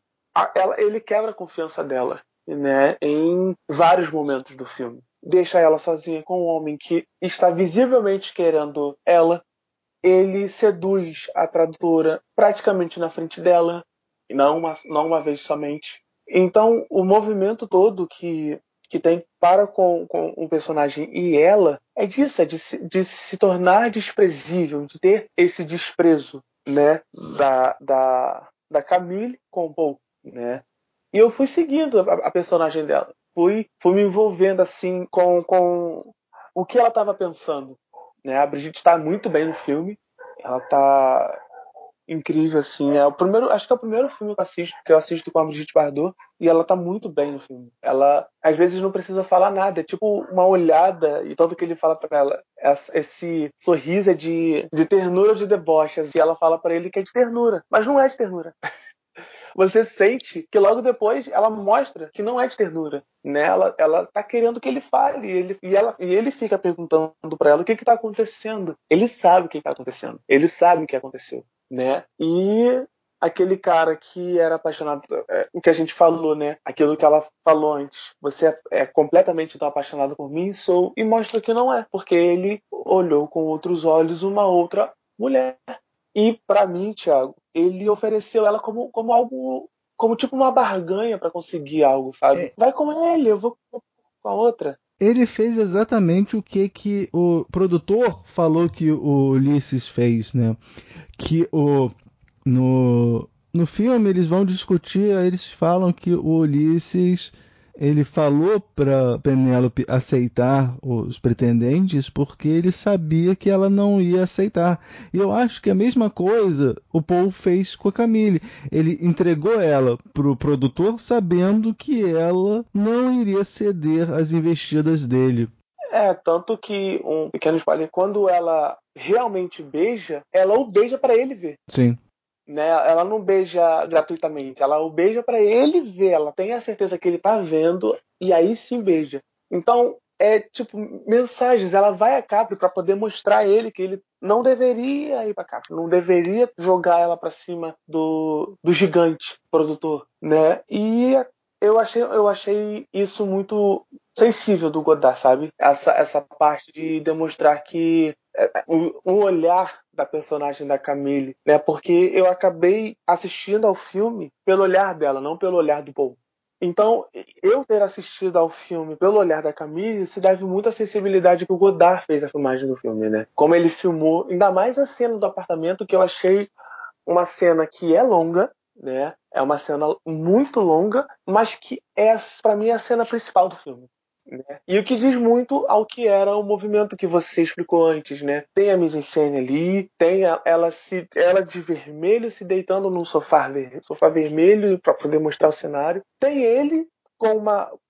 ele quebra a confiança dela, né, em vários momentos do filme. Deixa ela sozinha com um homem que está visivelmente querendo ela. Ele seduz a tradutora praticamente na frente dela, não uma vez somente. Então, o movimento todo que tem para com um personagem e ela é disso, é de se tornar desprezível, de ter esse desprezo, né, da Camille com o Paul, né? E eu fui seguindo a personagem dela. Fui me envolvendo assim com o que ela estava pensando, né? A Brigitte está muito bem no filme. Ela está incrível, assim. Acho que é o primeiro filme que eu assisto com a Brigitte Bardot, e ela tá muito bem no filme. Ela, às vezes, não precisa falar nada, é tipo uma olhada, e tanto que ele fala pra ela, esse sorriso é de ternura ou de deboche, e ela fala pra ele que é de ternura, mas não é de ternura. Você sente que logo depois ela mostra que não é de ternura, né? Ela tá querendo que ele fale, e ele fica perguntando pra ela o que tá acontecendo. Ele sabe o que tá acontecendo, ele sabe o que aconteceu, né? E aquele cara que era apaixonado, o que a gente falou, né? Aquilo que ela falou antes. Você é completamente tão apaixonado por mim, e mostra que não é, porque ele olhou com outros olhos uma outra mulher. E pra mim, Thiago, ele ofereceu ela como algo, como tipo uma barganha pra conseguir algo, sabe? Vai com ele, eu vou com a outra. Ele fez exatamente o que o produtor falou que o Ulisses fez, né? Que no filme eles vão discutir, aí eles falam que o Ulisses ele falou para Penélope aceitar os pretendentes porque ele sabia que ela não ia aceitar. E eu acho que a mesma coisa o Paul fez com a Camille. Ele entregou ela pro produtor sabendo que ela não iria ceder às investidas dele. Tanto que, um pequeno spoiler, quando ela realmente beija, ela o beija para ele ver. Sim. Né? Ela não beija gratuitamente, ela o beija para ele ver, ela tem a certeza que ele tá vendo e aí sim beija. Então, é tipo mensagens, ela vai a Capri para poder mostrar a ele que ele não deveria ir para Capri, não deveria jogar ela para cima do gigante produtor, né? E eu achei isso muito sensível do Godard, sabe? Essa parte de demonstrar que o olhar da personagem da Camille, né? Porque eu acabei assistindo ao filme pelo olhar dela, não pelo olhar do Paul. Então, eu ter assistido ao filme pelo olhar da Camille se deve muito à sensibilidade que o Godard fez à filmagem do filme, né? Como ele filmou, ainda mais a cena do apartamento, que eu achei uma cena que é longa, né? É uma cena muito longa, mas que para mim, é a cena principal do filme. Né? E o que diz muito ao que era o movimento que você explicou antes, né? Tem a mise-en-scène ali, tem ela de vermelho se deitando num sofá vermelho para poder mostrar o cenário. Tem ele com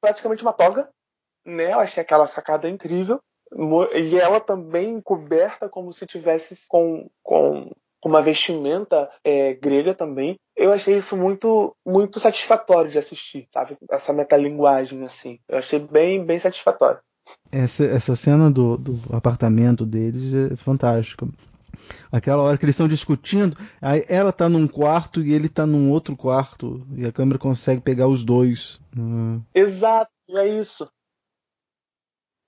praticamente uma toga, né? Eu achei aquela sacada incrível. E ela também coberta como se tivesse com com uma vestimenta grega também. Eu achei isso muito, muito satisfatório de assistir, sabe? Essa metalinguagem, assim. Eu achei bem, bem satisfatório. Essa cena do apartamento deles é fantástica. Aquela hora que eles estão discutindo, aí ela tá num quarto e ele tá num outro quarto, e a câmera consegue pegar os dois. Exato, é isso.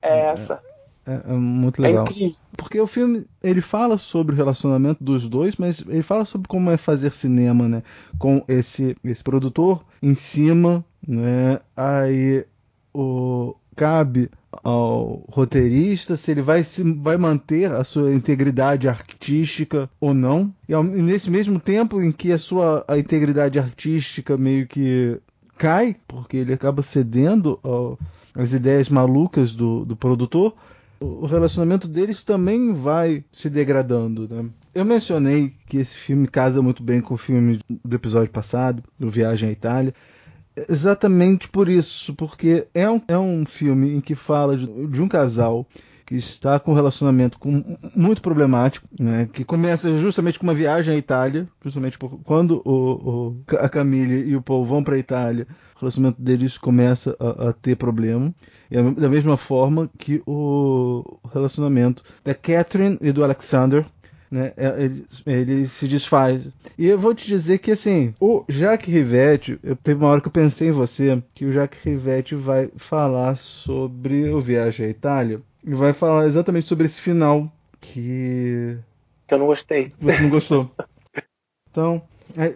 Essa. É muito legal. É incrível. Porque o filme, ele fala sobre o relacionamento dos dois, mas ele fala sobre como é fazer cinema, né? Com esse produtor em cima, né? Aí cabe ao roteirista se ele vai manter a sua integridade artística ou não. E nesse mesmo tempo em que a integridade artística meio que cai, porque ele acaba cedendo às ideias malucas do produtor, o relacionamento deles também vai se degradando, né? Eu mencionei que esse filme casa muito bem com o filme do episódio passado, do Viagem à Itália, exatamente por isso, porque é um filme em que fala de um casal que está com um relacionamento muito problemático, né? Que começa justamente com uma viagem à Itália, justamente quando a Camille e o Paul vão para a Itália, o relacionamento deles começa a ter problema. E da mesma forma que o relacionamento da Catherine e do Alexander, né, ele se desfaz. E eu vou te dizer que, assim, o Jacques Rivette, teve uma hora que eu pensei em você, que o Jacques Rivette vai falar sobre o Viagem à Itália, e vai falar exatamente sobre esse final que eu não gostei. Você não gostou. Então,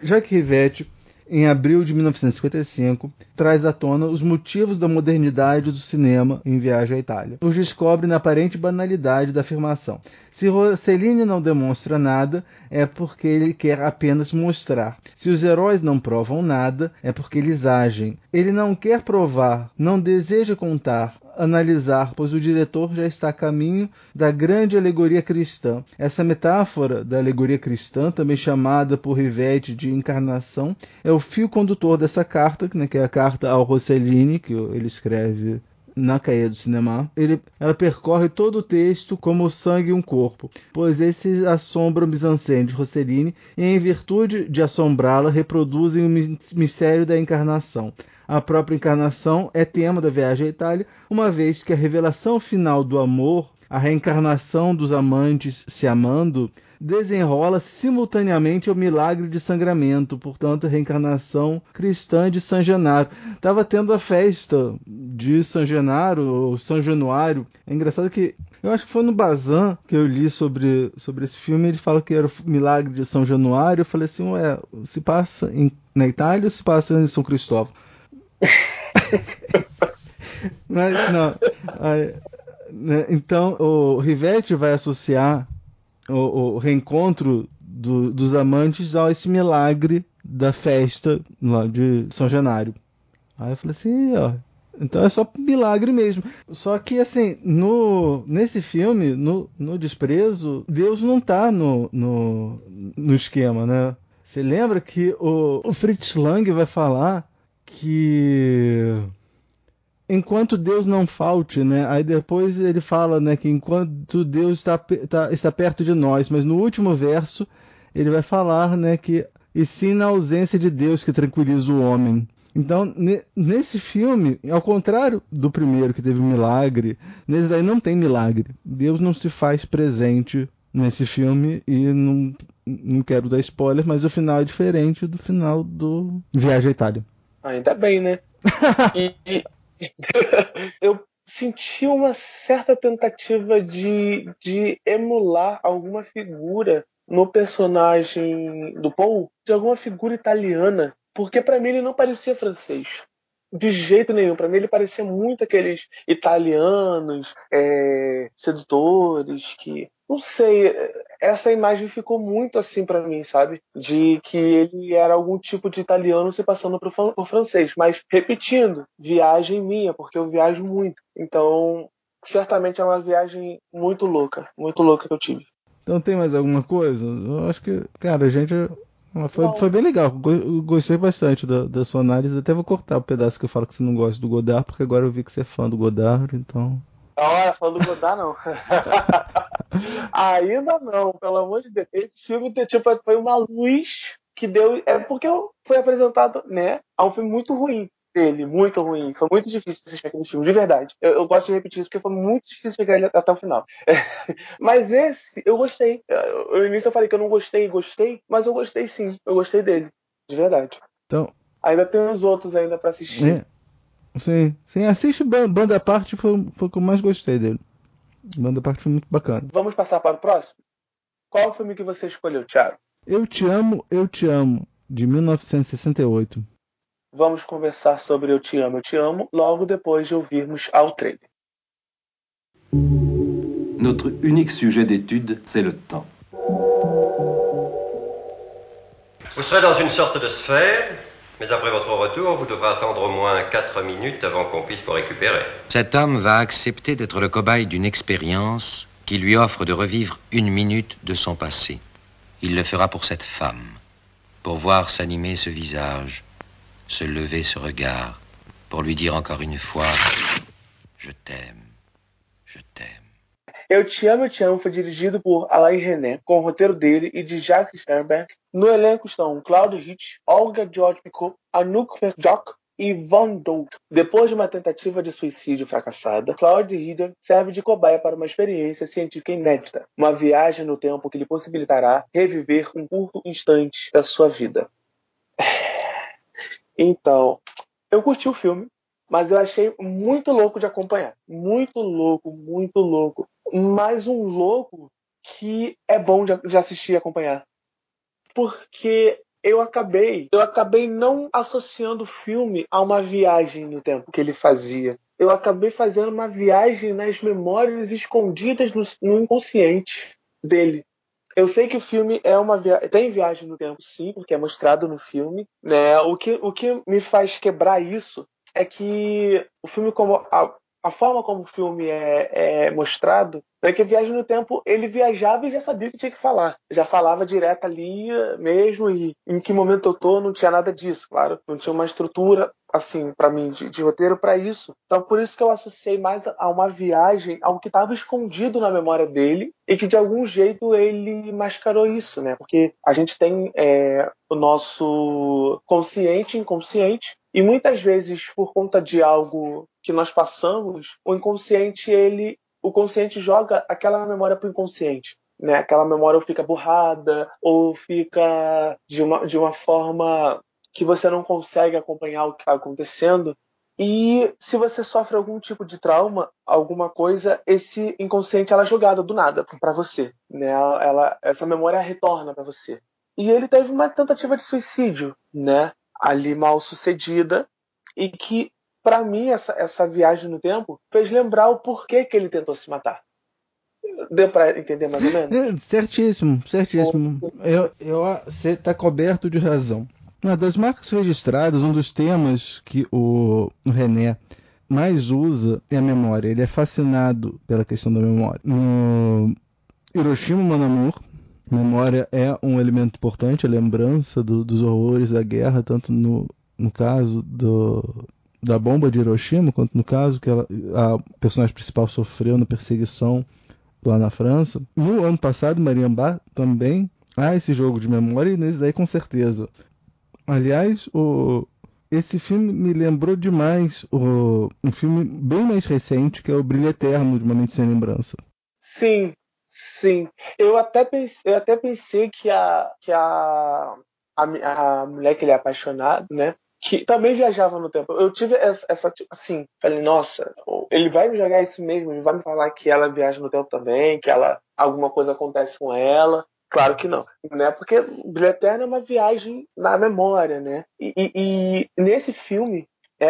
Jacques Rivette, em abril de 1955, traz à tona os motivos da modernidade do cinema em Viagem à Itália. Os descobre na aparente banalidade da afirmação. Se Rossellini não demonstra nada, é porque ele quer apenas mostrar. Se os heróis não provam nada, é porque eles agem. Ele não quer provar, não deseja contar, analisar, pois o diretor já está a caminho da grande alegoria cristã. Essa metáfora da alegoria cristã, também chamada por Rivette de encarnação, é o fio condutor dessa carta, né, que é a carta ao Rossellini, que ele escreve na Cahiers du Cinéma. Ela percorre todo o texto como o sangue e um corpo, pois esses assombram mise-en-scène de Rossellini e, em virtude de assombrá-la, reproduzem o mistério da encarnação. A própria encarnação é tema da Viagem à Itália, uma vez que a revelação final do amor, a reencarnação dos amantes se amando, desenrola simultaneamente ao milagre de sangramento, portanto, a reencarnação cristã de San Genaro. Estava tendo a festa de San Genaro, ou São Januário. É engraçado que eu acho que foi no Bazin que eu li sobre esse filme, ele fala que era o milagre de São Januário. Eu falei assim, se passa na Itália ou se passa em São Cristóvão? Mas não. Então o Rivette vai associar o reencontro dos amantes a esse milagre da festa lá de São Januário. Aí eu falei assim, então é só milagre mesmo. Só que assim, nesse filme, no Desprezo, Deus não tá no esquema, né? Você lembra que o Fritz Lang vai falar que enquanto Deus não falte, né? Aí depois ele fala, né, que enquanto Deus está perto de nós, mas no último verso ele vai falar, né, que e sim na ausência de Deus que tranquiliza o homem. Então, nesse filme, ao contrário do primeiro que teve milagre, nesse aí não tem milagre. Deus não se faz presente nesse filme e não quero dar spoiler, mas o final é diferente do final do Viagem à Itália. Ainda bem, né? Eu senti uma certa tentativa de emular alguma figura no personagem do Paul, de alguma figura italiana, porque pra mim ele não parecia francês. De jeito nenhum. Pra mim ele parecia muito aqueles italianos, sedutores, que... Não sei, essa imagem ficou muito assim pra mim, sabe? De que ele era algum tipo de italiano se passando por francês. Mas, repetindo, viagem minha, porque eu viajo muito. Então, certamente é uma viagem muito louca que eu tive. Então tem mais alguma coisa? Eu acho que, cara, a gente... Foi bem legal, gostei bastante da sua análise. Até vou cortar o pedaço que eu falo que você não gosta do Godard, porque agora eu vi que você é fã do Godard, então... Não, é fã do Godard, não. Ainda não, pelo amor de Deus. Esse filme tipo, foi uma luz que deu. É porque foi apresentado, né? A um filme muito ruim dele, muito ruim. Foi muito difícil assistir aquele filme, de verdade. Eu gosto de repetir isso porque foi muito difícil chegar ele até o final. Mas esse, eu gostei. No início eu falei que eu não gostei, mas eu gostei sim. Eu gostei dele, de verdade. Então, ainda tem os outros ainda pra assistir. Sim, assiste Banda à Parte, foi o que eu mais gostei dele. Banda à Parte foi muito bacana. Vamos passar para o próximo? Qual o filme que você escolheu, Thiago? Eu Te Amo, de 1968. Vamos conversar sobre Eu Te Amo, logo depois de ouvirmos ao trailer. Notre unique sujet d'étude, c'est le temps. Vous serez dans une sorte de sphère, mais après votre retour, vous devrez attendre au moins 4 minutes avant qu'on puisse vous récupérer. Cet homme va accepter d'être le cobaye d'une expérience qui lui offre de revivre 1 minute de son passé. Il le fera pour cette femme, pour voir s'animer ce visage, se lever ce regard, pour lui dire encore une fois « Je t'aime, je t'aime ». Eu Te Amo foi dirigido por Alain Resnais, com o roteiro dele e de Jacques Sternberg. No elenco estão Claude Hitch, Olga Georgikov, Anouk Verjock e Van Dout. Depois de uma tentativa de suicídio fracassada, Claude Hitch serve de cobaia para uma experiência científica inédita, uma viagem no tempo que lhe possibilitará reviver um curto instante da sua vida. Então, eu curti o filme, mas eu achei muito louco de acompanhar. Muito louco. Mais um louco que é bom de assistir e acompanhar. Porque eu acabei não associando o filme a uma viagem no tempo que ele fazia. Eu acabei fazendo uma viagem nas memórias escondidas no inconsciente dele. Eu sei que o filme tem viagem no tempo, sim, porque é mostrado no filme, né? O que me faz quebrar isso é que o filme, como a forma como o filme é mostrado, é que viagem no tempo, ele viajava e já sabia o que tinha que falar. Já falava direto ali mesmo, e em que momento eu tô, não tinha nada disso, claro. Não tinha uma estrutura, assim, pra mim, de roteiro pra isso. Então, por isso que eu associei mais a uma viagem, algo que estava escondido na memória dele, e que de algum jeito ele mascarou isso, né? Porque a gente tem o nosso consciente e inconsciente, e muitas vezes, por conta de algo que nós passamos, o consciente joga aquela memória pro inconsciente, né? Aquela memória ou fica borrada, ou fica de uma forma que você não consegue acompanhar o que está acontecendo. E se você sofre algum tipo de trauma, alguma coisa, esse inconsciente ela é jogada do nada para você, né? Essa memória retorna para você. E ele teve uma tentativa de suicídio, né? Ali mal sucedida, e que para mim essa viagem no tempo fez lembrar o porquê que ele tentou se matar. Deu para entender mais ou menos? Certíssimo. Você está coberto de razão. Uma das marcas registradas, um dos temas que o René mais usa é a memória. Ele é fascinado pela questão da memória. No Hiroshima, Mon Amour, memória é um elemento importante, a lembrança dos horrores da guerra, tanto no caso da bomba de Hiroshima, quanto no caso que a personagem principal sofreu na perseguição lá na França. No ano passado, Mariambá, também há esse jogo de memória, e nesse daí com certeza. Aliás, esse filme me lembrou demais um filme bem mais recente, que é o Brilho Eterno, de Uma Mente Sem Lembrança. Sim. Eu até pensei que a mulher que ele é apaixonado, né? Que também viajava no tempo. Eu tive essa assim, falei, nossa, ele vai me jogar isso mesmo, ele vai me falar que ela viaja no tempo também, que alguma coisa acontece com ela. Claro que não, né? Porque Brilho Eterno é uma viagem na memória, né? E nesse filme,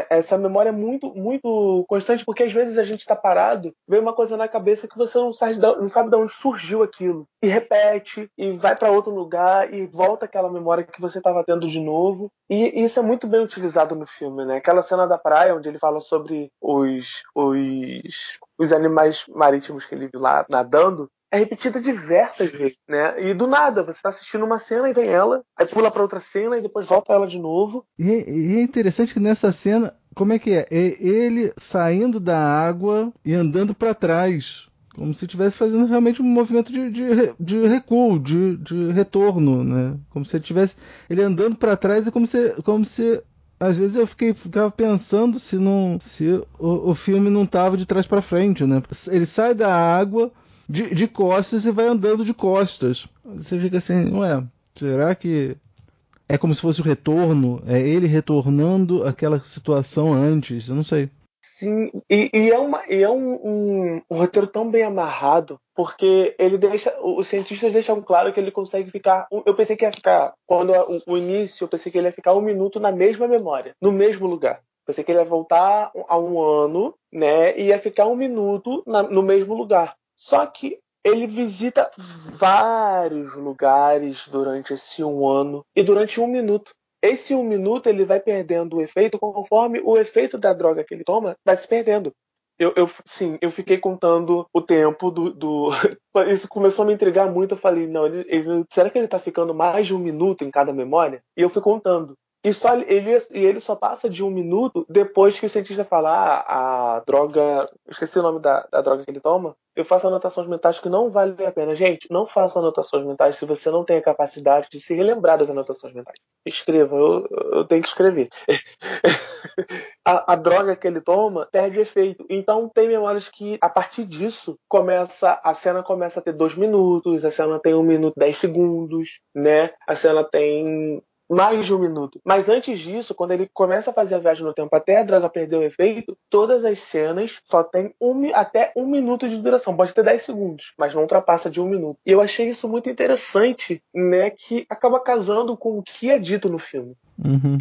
essa memória é muito, muito constante, porque às vezes a gente está parado, vem uma coisa na cabeça que você não sabe de onde surgiu aquilo. E repete, e vai para outro lugar, e volta aquela memória que você estava tendo de novo. E isso é muito bem utilizado no filme, né? Aquela cena da praia, onde ele fala sobre os animais marítimos que ele viu lá nadando, é repetida diversas vezes, né? E do nada, você tá assistindo uma cena e vem ela, aí pula pra outra cena e depois volta ela de novo. E é interessante que nessa cena, como é que é? É ele saindo da água e andando pra trás. Como se estivesse fazendo realmente um movimento de recuo, de retorno, né? Como se ele tivesse ele andando para trás, como se às vezes eu ficava pensando se o filme não estava de trás para frente, né? Ele sai da água de costas e vai andando de costas. Você fica assim, ué, será que é como se fosse o retorno? É ele retornando àquela situação antes? Eu não sei. Sim, é um roteiro tão bem amarrado, porque os cientistas deixam claro que ele consegue ficar. Eu pensei que ia ficar, quando o início, eu pensei que ele ia ficar 1 minuto na mesma memória, no mesmo lugar. Pensei que ele ia voltar a 1 ano, né, e ia ficar 1 minuto no mesmo lugar. Só que ele visita vários lugares durante esse 1 ano e durante 1 minuto. Esse 1 minuto ele vai perdendo o efeito conforme o efeito da droga que ele toma vai se perdendo. Eu fiquei contando o tempo Isso começou a me intrigar muito. Eu falei, não, será que ele tá ficando mais de 1 minuto em cada memória? E eu fui contando. Ele só passa de 1 minuto depois que o cientista fala, a droga... Esqueci o nome da droga que ele toma. Eu faço anotações mentais que não vale a pena. Gente, não faça anotações mentais se você não tem a capacidade de se relembrar das anotações mentais. Escreva, eu tenho que escrever. A droga que ele toma perde efeito. Então tem memórias que, a partir disso, a cena começa a ter 2 minutos, a cena tem 1 minuto 10 segundos, né? A cena tem mais de 1 minuto. Mas antes disso, quando ele começa a fazer a viagem no tempo até a droga perder o efeito, todas as cenas só tem até 1 minuto de duração. Pode ter 10 segundos, mas não ultrapassa de 1 minuto. E eu achei isso muito interessante, né? Que acaba casando com o que é dito no filme. Uhum.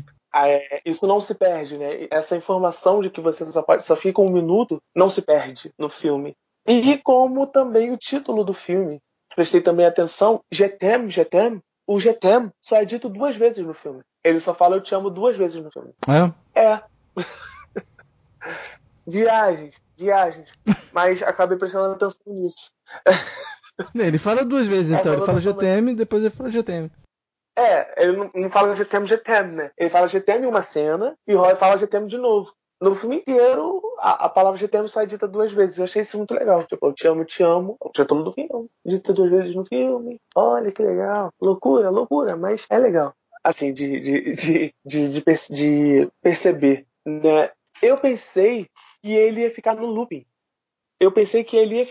Isso não se perde, né? Essa informação de que você só fica 1 minuto não se perde no filme. E como também o título do filme. Prestei também atenção, Je t'aime, je t'aime. O Je t'aime só é dito 2 vezes no filme. Ele só fala eu te amo 2 vezes no filme. É. Viagens. Mas acabei prestando atenção nisso. Ele fala 2 vezes, então. Ele fala Je t'aime e depois ele fala Je t'aime. Ele não fala Je t'aime, né? Ele fala Je t'aime em uma cena e o Roy fala Je t'aime de novo. No filme inteiro, a palavra Je t'aime só é dita 2 vezes. Eu achei isso muito legal. Tipo, eu te amo. O título do filme. Dita 2 vezes no filme. Olha que legal. Loucura, mas é legal. Assim, de perceber, né? Eu pensei que ele ia ficar no looping. Eu pensei que ele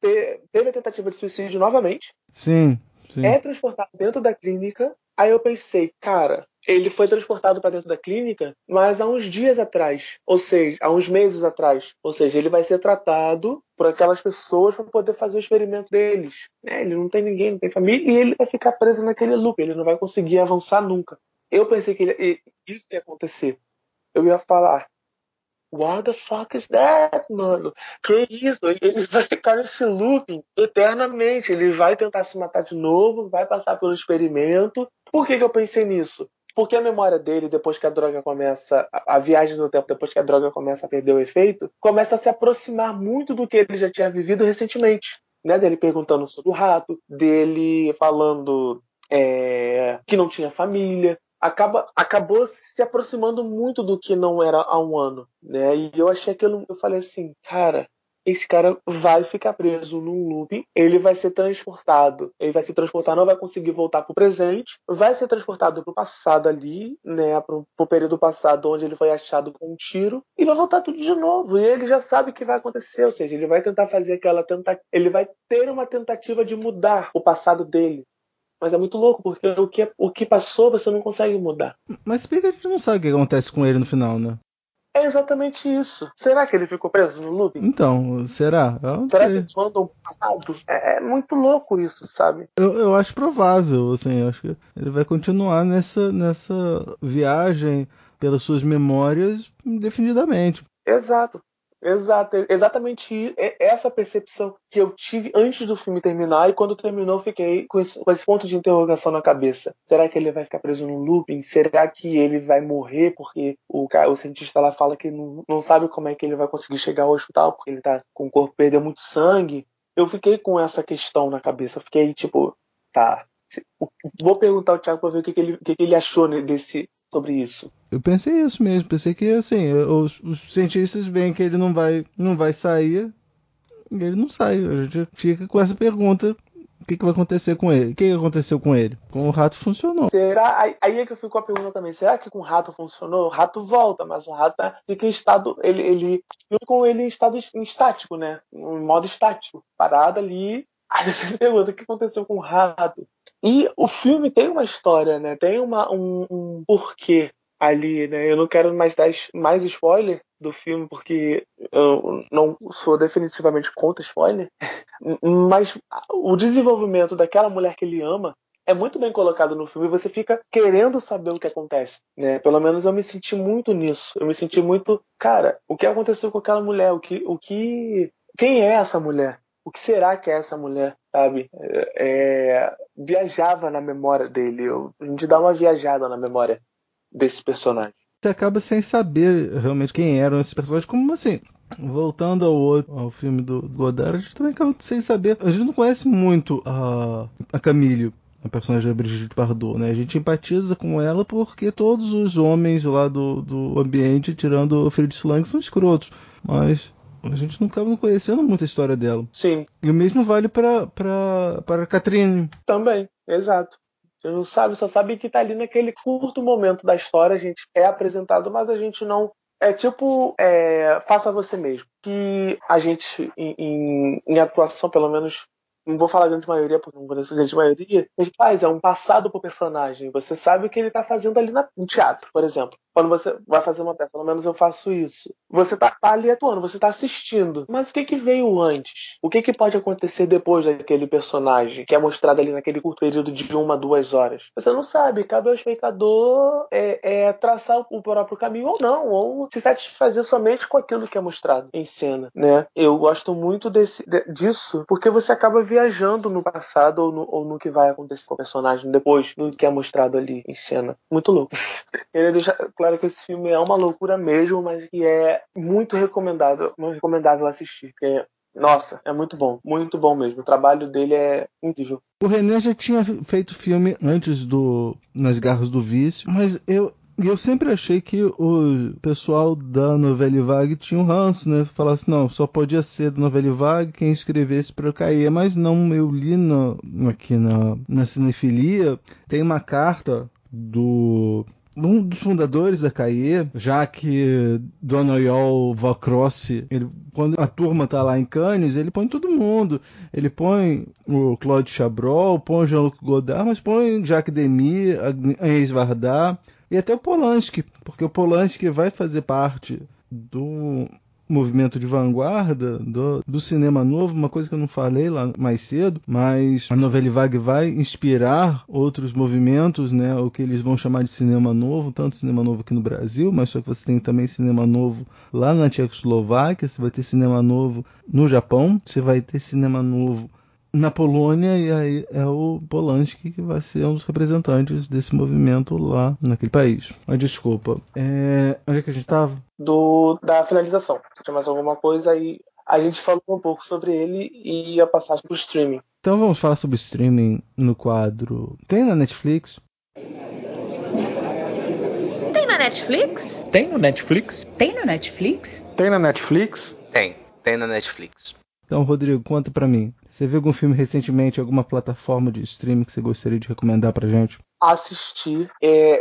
teve a tentativa de suicídio novamente. Sim. É transportado dentro da clínica. Aí eu pensei, cara, ele foi transportado para dentro da clínica, mas há uns dias atrás, ou seja, há uns meses atrás. Ou seja, ele vai ser tratado por aquelas pessoas para poder fazer o experimento deles. Ele não tem ninguém, não tem família, e ele vai ficar preso naquele loop, ele não vai conseguir avançar nunca. Eu pensei que isso ia acontecer. Eu ia falar, what the fuck is that, mano? Que isso? Ele vai ficar nesse looping eternamente. Ele vai tentar se matar de novo, vai passar pelo experimento. Por que eu pensei nisso? Porque a memória dele, depois que a droga começa, a viagem no tempo, depois que a droga começa a perder o efeito, começa a se aproximar muito do que ele já tinha vivido recentemente. Né? Dele perguntando sobre o rato, dele falando que não tinha família. Acabou se aproximando muito do que não era há 1 ano, né? E eu achei aquilo, eu falei assim, cara, esse cara vai ficar preso num looping, ele vai ser transportado, não vai conseguir voltar pro presente, vai ser transportado pro passado ali, né, pro período passado onde ele foi achado com um tiro, e vai voltar tudo de novo, e ele já sabe o que vai acontecer, ou seja, ele vai tentar fazer ele vai ter uma tentativa de mudar o passado dele. Mas é muito louco, porque o que passou você não consegue mudar. Mas por que a gente não sabe o que acontece com ele no final, né? É exatamente isso. Será que ele ficou preso no looping? Então, será? Será que eles mandam passado? É muito louco isso, sabe? Eu acho provável, assim, eu acho que ele vai continuar nessa viagem pelas suas memórias indefinidamente. Exatamente essa percepção que eu tive antes do filme terminar, e quando terminou eu fiquei com esse ponto de interrogação na cabeça. Será que ele vai ficar preso num looping? Será que ele vai morrer porque o cientista lá fala que não sabe como é que ele vai conseguir chegar ao hospital porque ele tá com o corpo, perdeu muito sangue? Eu fiquei com essa questão na cabeça. Eu fiquei tipo, tá, vou perguntar ao Thiago pra ver o que ele achou sobre isso. Eu pensei isso mesmo, pensei que assim, os cientistas veem que ele não vai sair, e ele não sai. A gente fica com essa pergunta: o que vai acontecer com ele? O que aconteceu com ele? Com o rato funcionou. Será? Aí é que eu fico com a pergunta também. Será que com o rato funcionou? O rato volta, mas o rato fica em estado. Ele fica com ele em estado estático, né? Em modo estático. Parado ali. Aí você se pergunta o que aconteceu com o rato. E o filme tem uma história, né? Tem um porquê ali, né? Eu não quero mais dar mais spoiler do filme, porque eu não sou definitivamente contra spoiler. Mas o desenvolvimento daquela mulher que ele ama é muito bem colocado no filme e você fica querendo saber o que acontece, né? Pelo menos eu me senti muito nisso. Eu me senti muito, cara, o que aconteceu com aquela mulher? Quem é essa mulher? O que será que é essa mulher, sabe? Viajava na memória dele. A gente dá uma viajada na memória desse personagem. Você acaba sem saber realmente quem eram esses personagens, como assim. Voltando ao filme do Godard, a gente também acaba sem saber. A gente não conhece muito a Camille, a personagem da Brigitte Bardot, né? A gente empatiza com ela porque todos os homens lá do ambiente, tirando o Fritz Lang, são escrotos. Mas a gente não acaba conhecendo muito a história dela. Sim. E o mesmo vale para Catherine. Também, exato. A gente não sabe, só sabe que tá ali naquele curto momento da história, a gente é apresentado, mas a gente não... É tipo, faça você mesmo. Que a gente, em atuação, pelo menos, não vou falar grande maioria, porque não conheço a grande maioria, a gente faz, é um passado pro personagem. Você sabe o que ele tá fazendo ali no teatro, por exemplo. Quando você vai fazer uma peça, pelo menos eu faço isso. Você tá ali atuando, você tá assistindo. Mas o que veio antes? O que pode acontecer depois daquele personagem que é mostrado ali naquele curto período de 1 a 2 horas? Você não sabe. Cabe ao espectador traçar o próprio caminho ou não. Ou se satisfazer somente com aquilo que é mostrado em cena, né? Eu gosto muito disso porque você acaba viajando no passado ou no que vai acontecer com o personagem depois, no que é mostrado ali em cena. Muito louco. Queria deixar claro que esse filme é uma loucura mesmo, mas que é muito recomendável assistir. Porque, nossa, é muito bom mesmo. O trabalho dele é incrível. O René já tinha feito filme antes Nas Garras do Vício, mas eu sempre achei que o pessoal da Nouvelle Vague tinha um ranço, né? Falasse, não, só podia ser da Nouvelle Vague quem escrevesse para cair. Mas não, eu li aqui na Cinefilia, tem uma carta um dos fundadores da Cahiers, Jacques Donoyol Vaucrosse, quando a turma tá lá em Cannes, ele põe todo mundo. Ele põe o Claude Chabrol, põe o Jean-Luc Godard, mas põe Jacques Demy, Agnès Varda e até o Polanski, porque o Polanski vai fazer parte do movimento de vanguarda do cinema novo, uma coisa que eu não falei lá mais cedo, mas a Nouvelle Vague vai inspirar outros movimentos, né, o que eles vão chamar de cinema novo, tanto cinema novo aqui no Brasil, mas só que você tem também cinema novo lá na Tchecoslováquia, você vai ter cinema novo no Japão, você vai ter cinema novo na Polônia, e aí é o Polanski que vai ser um dos representantes desse movimento lá naquele país. Mas desculpa, onde é que a gente estava? Da finalização. Se tinha mais alguma coisa, aí a gente falou um pouco sobre ele e a passagem pro streaming. Então vamos falar sobre streaming no quadro. Tem na Netflix? Tem na Netflix? Tem no Netflix? Tem no Netflix? Tem na Netflix? Tem na Netflix. Então, Rodrigo, conta pra mim. Você viu algum filme recentemente, alguma plataforma de streaming que você gostaria de recomendar pra gente? Assisti.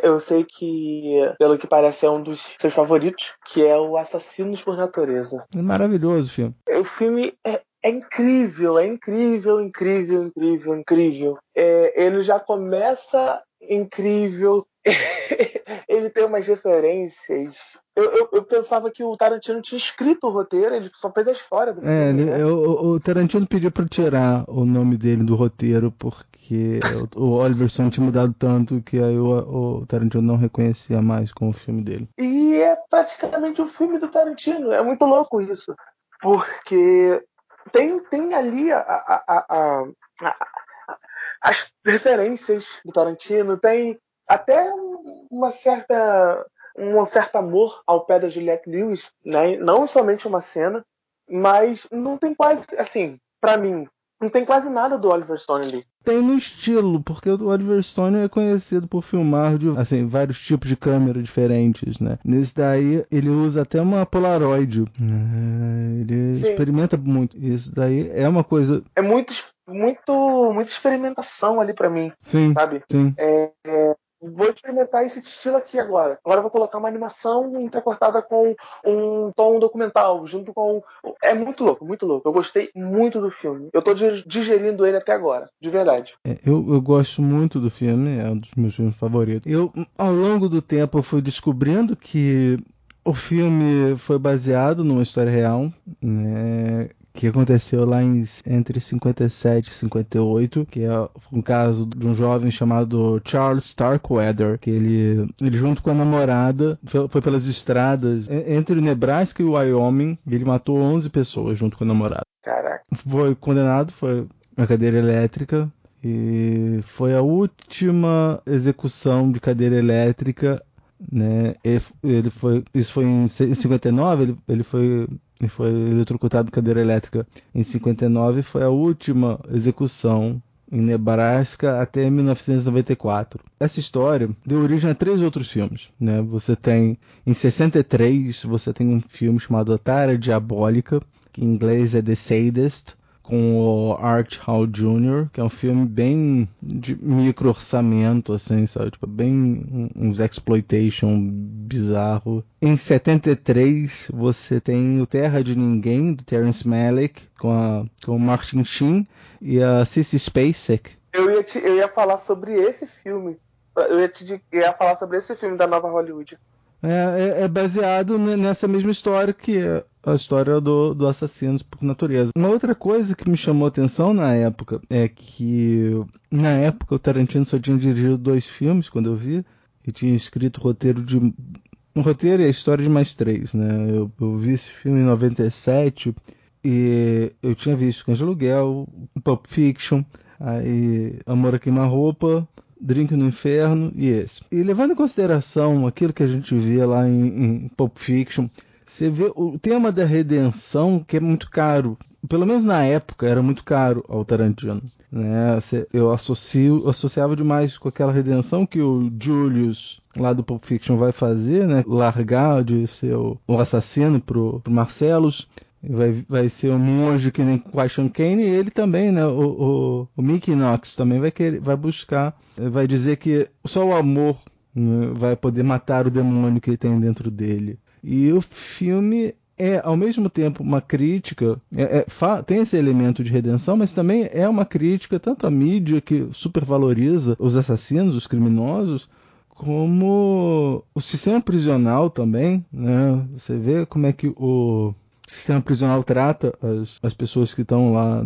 Eu sei que, pelo que parece, é um dos seus favoritos, que é o Assassinos por Natureza. É maravilhoso o filme. O filme é incrível, incrível. Ele já começa incrível. Ele tem umas referências. Eu pensava que o Tarantino tinha escrito o roteiro, ele só fez a história do filme. Né? O Tarantino pediu pra tirar o nome dele do roteiro porque o Oliver Stone tinha mudado tanto que aí o Tarantino não reconhecia mais como o filme dele. E é praticamente o filme do Tarantino. É muito louco isso. Porque tem ali as referências do Tarantino, tem até um certo amor ao pé da Juliette Lewis, né? Não somente uma cena, mas não tem quase, assim, pra mim, não tem quase nada do Oliver Stone ali. tem no estilo, porque o Oliver Stone é conhecido por filmar assim, vários tipos de câmera diferentes, né? Nesse daí, ele usa até uma Polaroid. Ele experimenta muito. Isso daí é uma coisa... É muita experimentação ali pra mim, sim, sabe? Sim. Vou experimentar esse estilo aqui agora. Agora eu vou colocar uma animação entrecortada com um tom documental, junto com... É muito louco, muito louco. Eu gostei muito do filme. Eu tô digerindo ele até agora, de verdade. Eu gosto muito do filme, é um dos meus filmes favoritos. Ao longo do tempo, eu fui descobrindo que o filme foi baseado numa história real, né? Que aconteceu lá entre 57 e 58, que é um caso de um jovem chamado Charles Starkweather, que ele junto com a namorada foi pelas estradas entre o Nebraska e o Wyoming, e ele matou 11 pessoas junto com a namorada. Caraca. Foi condenado, foi na cadeira elétrica, e foi a última execução de cadeira elétrica, né? Isso foi em 59, ele foi eletrocutado de cadeira elétrica em 59, foi a última execução em Nebraska até 1994. Essa história deu origem a 3 outros filmes, né? Em 63, você tem um filme chamado A Tara Diabólica, que em inglês é The Sadist, com o Art Hall Jr., que é um filme bem de micro orçamento, assim, sabe? Tipo, bem uns exploitation bizarro. Em 73, você tem o Terra de Ninguém, do Terrence Malick, com o Martin Sheen e a Sissy Spacek. Eu ia falar sobre esse filme. Eu ia falar sobre esse filme da Nova Hollywood. É baseado nessa mesma história, que é a história do Assassinos por Natureza. Uma outra coisa que me chamou a atenção na época é que, na época, o Tarantino só tinha dirigido 2 filmes, quando eu vi, e tinha escrito um roteiro e a história de mais 3, né? Eu vi esse filme em 97 e eu tinha visto Cães de Aluguel, Pulp Fiction, aí Amor a Queima-Roupa, Drink no Inferno e esse. E levando em consideração aquilo que a gente via lá em Pulp Fiction, você vê o tema da redenção, que é muito caro. Pelo menos na época era muito caro ao Tarantino, né? Eu associava demais com aquela redenção que o Julius lá do Pulp Fiction vai fazer, né? Largar de ser o assassino pro Marcellus. Vai ser um monge que nem Question Kane, e ele também, né? O Mickey Knox também vai buscar, vai dizer que só o amor, né, vai poder matar o demônio que tem dentro dele. E o filme é, ao mesmo tempo, uma crítica, tem esse elemento de redenção, mas também é uma crítica tanto à mídia, que supervaloriza os assassinos, os criminosos, como o sistema prisional também, né? Você vê como é que o sistema prisional trata as pessoas que estão lá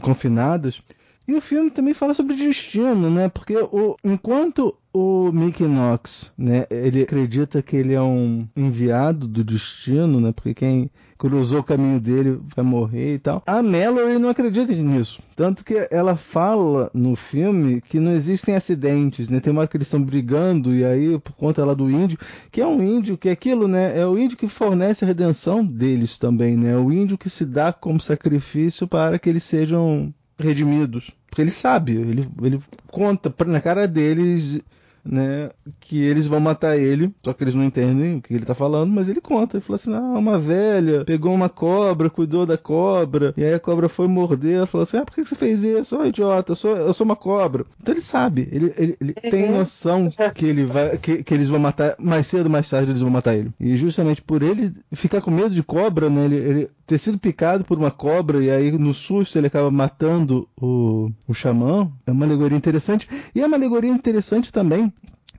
confinadas. E o filme também fala sobre destino, né? Porque enquanto o Mickey Knox, né, ele acredita que ele é um enviado do destino, né? Porque quem cruzou o caminho dele vai morrer e tal. A Mallory não acredita nisso. Tanto que ela fala no filme que não existem acidentes, né? Tem uma hora que eles estão brigando, e aí, por conta lá do índio, que é um índio, que é aquilo, né? É o índio que fornece a redenção deles também, né? O índio que se dá como sacrifício para que eles sejam redimidos. Porque ele sabe, ele conta na cara deles, né, que eles vão matar ele, só que eles não entendem o que ele tá falando, mas ele conta. Ele falou assim: uma velha pegou uma cobra, cuidou da cobra, e aí a cobra foi morder. Ela falou assim: por que você fez isso? Idiota, eu sou uma cobra. Então ele sabe, ele tem noção que eles vão matar, mais cedo ou mais tarde eles vão matar ele. E justamente por ele ficar com medo de cobra, né, ele ter sido picado por uma cobra, e aí no susto ele acaba matando o xamã, é uma alegoria interessante. E é uma alegoria interessante também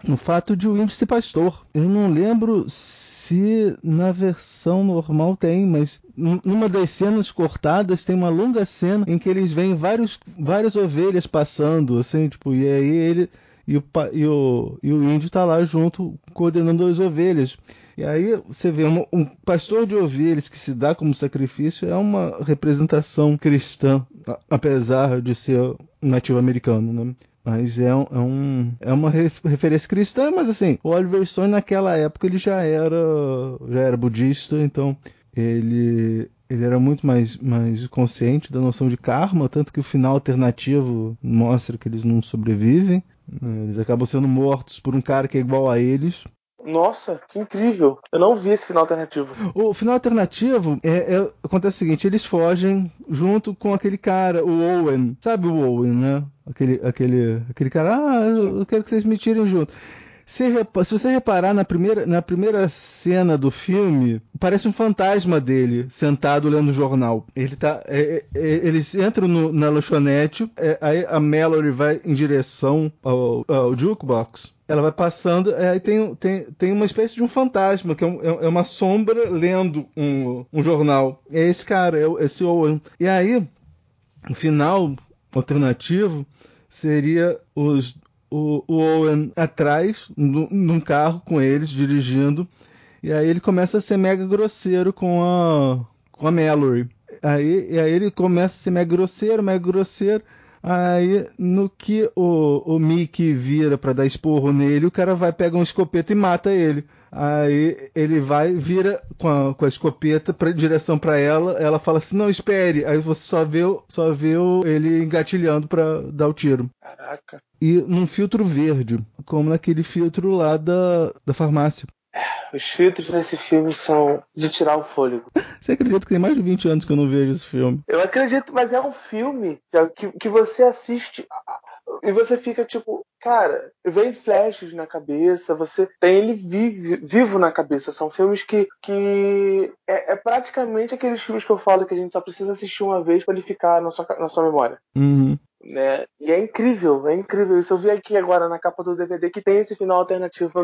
no fato de o índio ser pastor. Eu não lembro se na versão normal tem, mas numa das cenas cortadas tem uma longa cena em que eles veem várias ovelhas passando, assim, tipo, e aí ele e o índio tá lá junto coordenando as ovelhas. E aí você vê um pastor de ovelhas que se dá como sacrifício, é uma representação cristã, apesar de ser nativo americano, né? Mas é uma referência cristã, mas assim, o Oliver Stone naquela época ele já era budista, então ele era muito mais consciente da noção de karma, tanto que o final alternativo mostra que eles não sobrevivem. Eles acabam sendo mortos por um cara que é igual a eles. Nossa, que incrível. Eu não vi esse final alternativo. O final alternativo acontece o seguinte, eles fogem junto com aquele cara, o Owen. Sabe o Owen, né? Aquele cara, eu quero que vocês me tirem junto. Se você reparar na primeira cena do filme, parece um fantasma dele sentado lendo o jornal. Eles entram na lanchonete, aí a Mallory vai em direção ao jukebox. Ela vai passando, aí tem uma espécie de um fantasma, que é uma sombra lendo um jornal. É esse cara, esse Owen. E aí, o final alternativo seria o Owen atrás, num carro com eles, dirigindo, e aí ele começa a ser mega grosseiro com a Mallory. Aí ele começa a ser mega grosseiro, aí no que o Mickey vira pra dar esporro nele, o cara pega um escopeta e mata ele. Aí ele vira com a escopeta em direção pra ela fala assim, não, espere. Aí você só vê ele engatilhando pra dar o tiro. Caraca. E num filtro verde, como naquele filtro lá da farmácia. Os filtros nesse filme são de tirar o fôlego. Você acredita que tem mais de 20 anos que eu não vejo esse filme? Eu acredito, mas é um filme que você assiste e você fica tipo, cara, vem flashes na cabeça, você tem ele vivo na cabeça. São filmes que é praticamente aqueles filmes que eu falo que a gente só precisa assistir uma vez para ele ficar na sua memória. Uhum. Né? E é incrível isso. Eu vi aqui agora na capa do DVD que tem esse final alternativo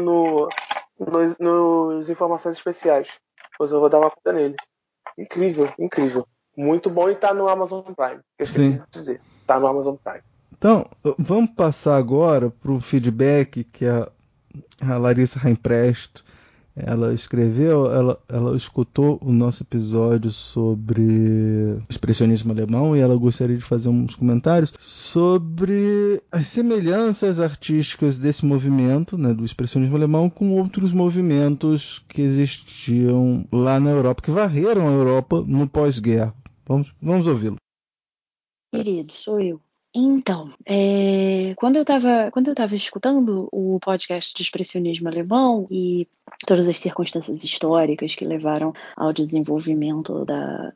nos informações especiais. Pois eu vou dar uma conta nele. Incrível. Muito bom e tá no Amazon Prime. Eu esqueci de dizer. Tá no Amazon Prime. Então, vamos passar agora pro feedback que a Larissa Raimpresto ela escreveu, ela escutou o nosso episódio sobre expressionismo alemão e ela gostaria de fazer uns comentários sobre as semelhanças artísticas desse movimento, né, do expressionismo alemão, com outros movimentos que existiam lá na Europa, que varreram a Europa no pós-guerra. Vamos ouvi-lo. Querido, sou eu. Então, quando eu estava escutando o podcast de expressionismo alemão e todas as circunstâncias históricas que levaram ao desenvolvimento do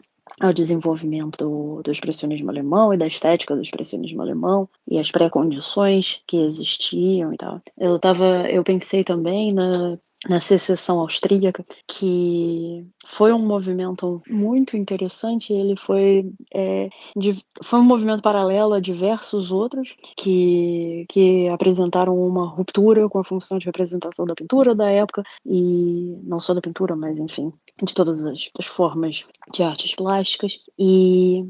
expressionismo alemão e da estética do expressionismo alemão e as pré-condições que existiam e tal, eu pensei também na secessão austríaca, que foi um movimento muito interessante. Ele foi um movimento paralelo a diversos outros que apresentaram uma ruptura com a função de representação da pintura da época, e não só da pintura, mas enfim, de todas as formas de artes plásticas, e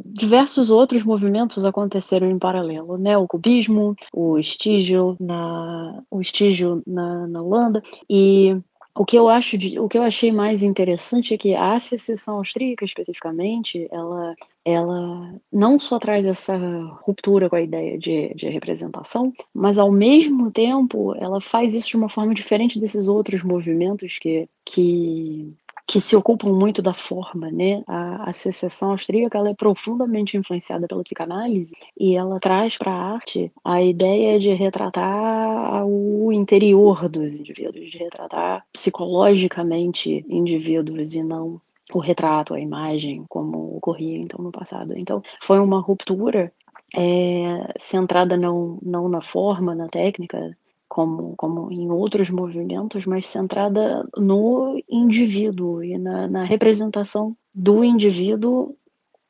diversos outros movimentos aconteceram em paralelo, né? O cubismo, o Stiegel na Holanda. E o que eu achei mais interessante é que a secessão austríaca, especificamente, ela não só traz essa ruptura com a ideia de representação, mas ao mesmo tempo ela faz isso de uma forma diferente desses outros movimentos que se ocupam muito da forma, né? A secessão austríaca, ela é profundamente influenciada pela psicanálise e ela traz para a arte a ideia de retratar o interior dos indivíduos, de retratar psicologicamente indivíduos e não o retrato, a imagem, como ocorria então no passado. Então, foi uma ruptura centrada não na forma, na técnica, como em outros movimentos, mas centrada no indivíduo e na representação do indivíduo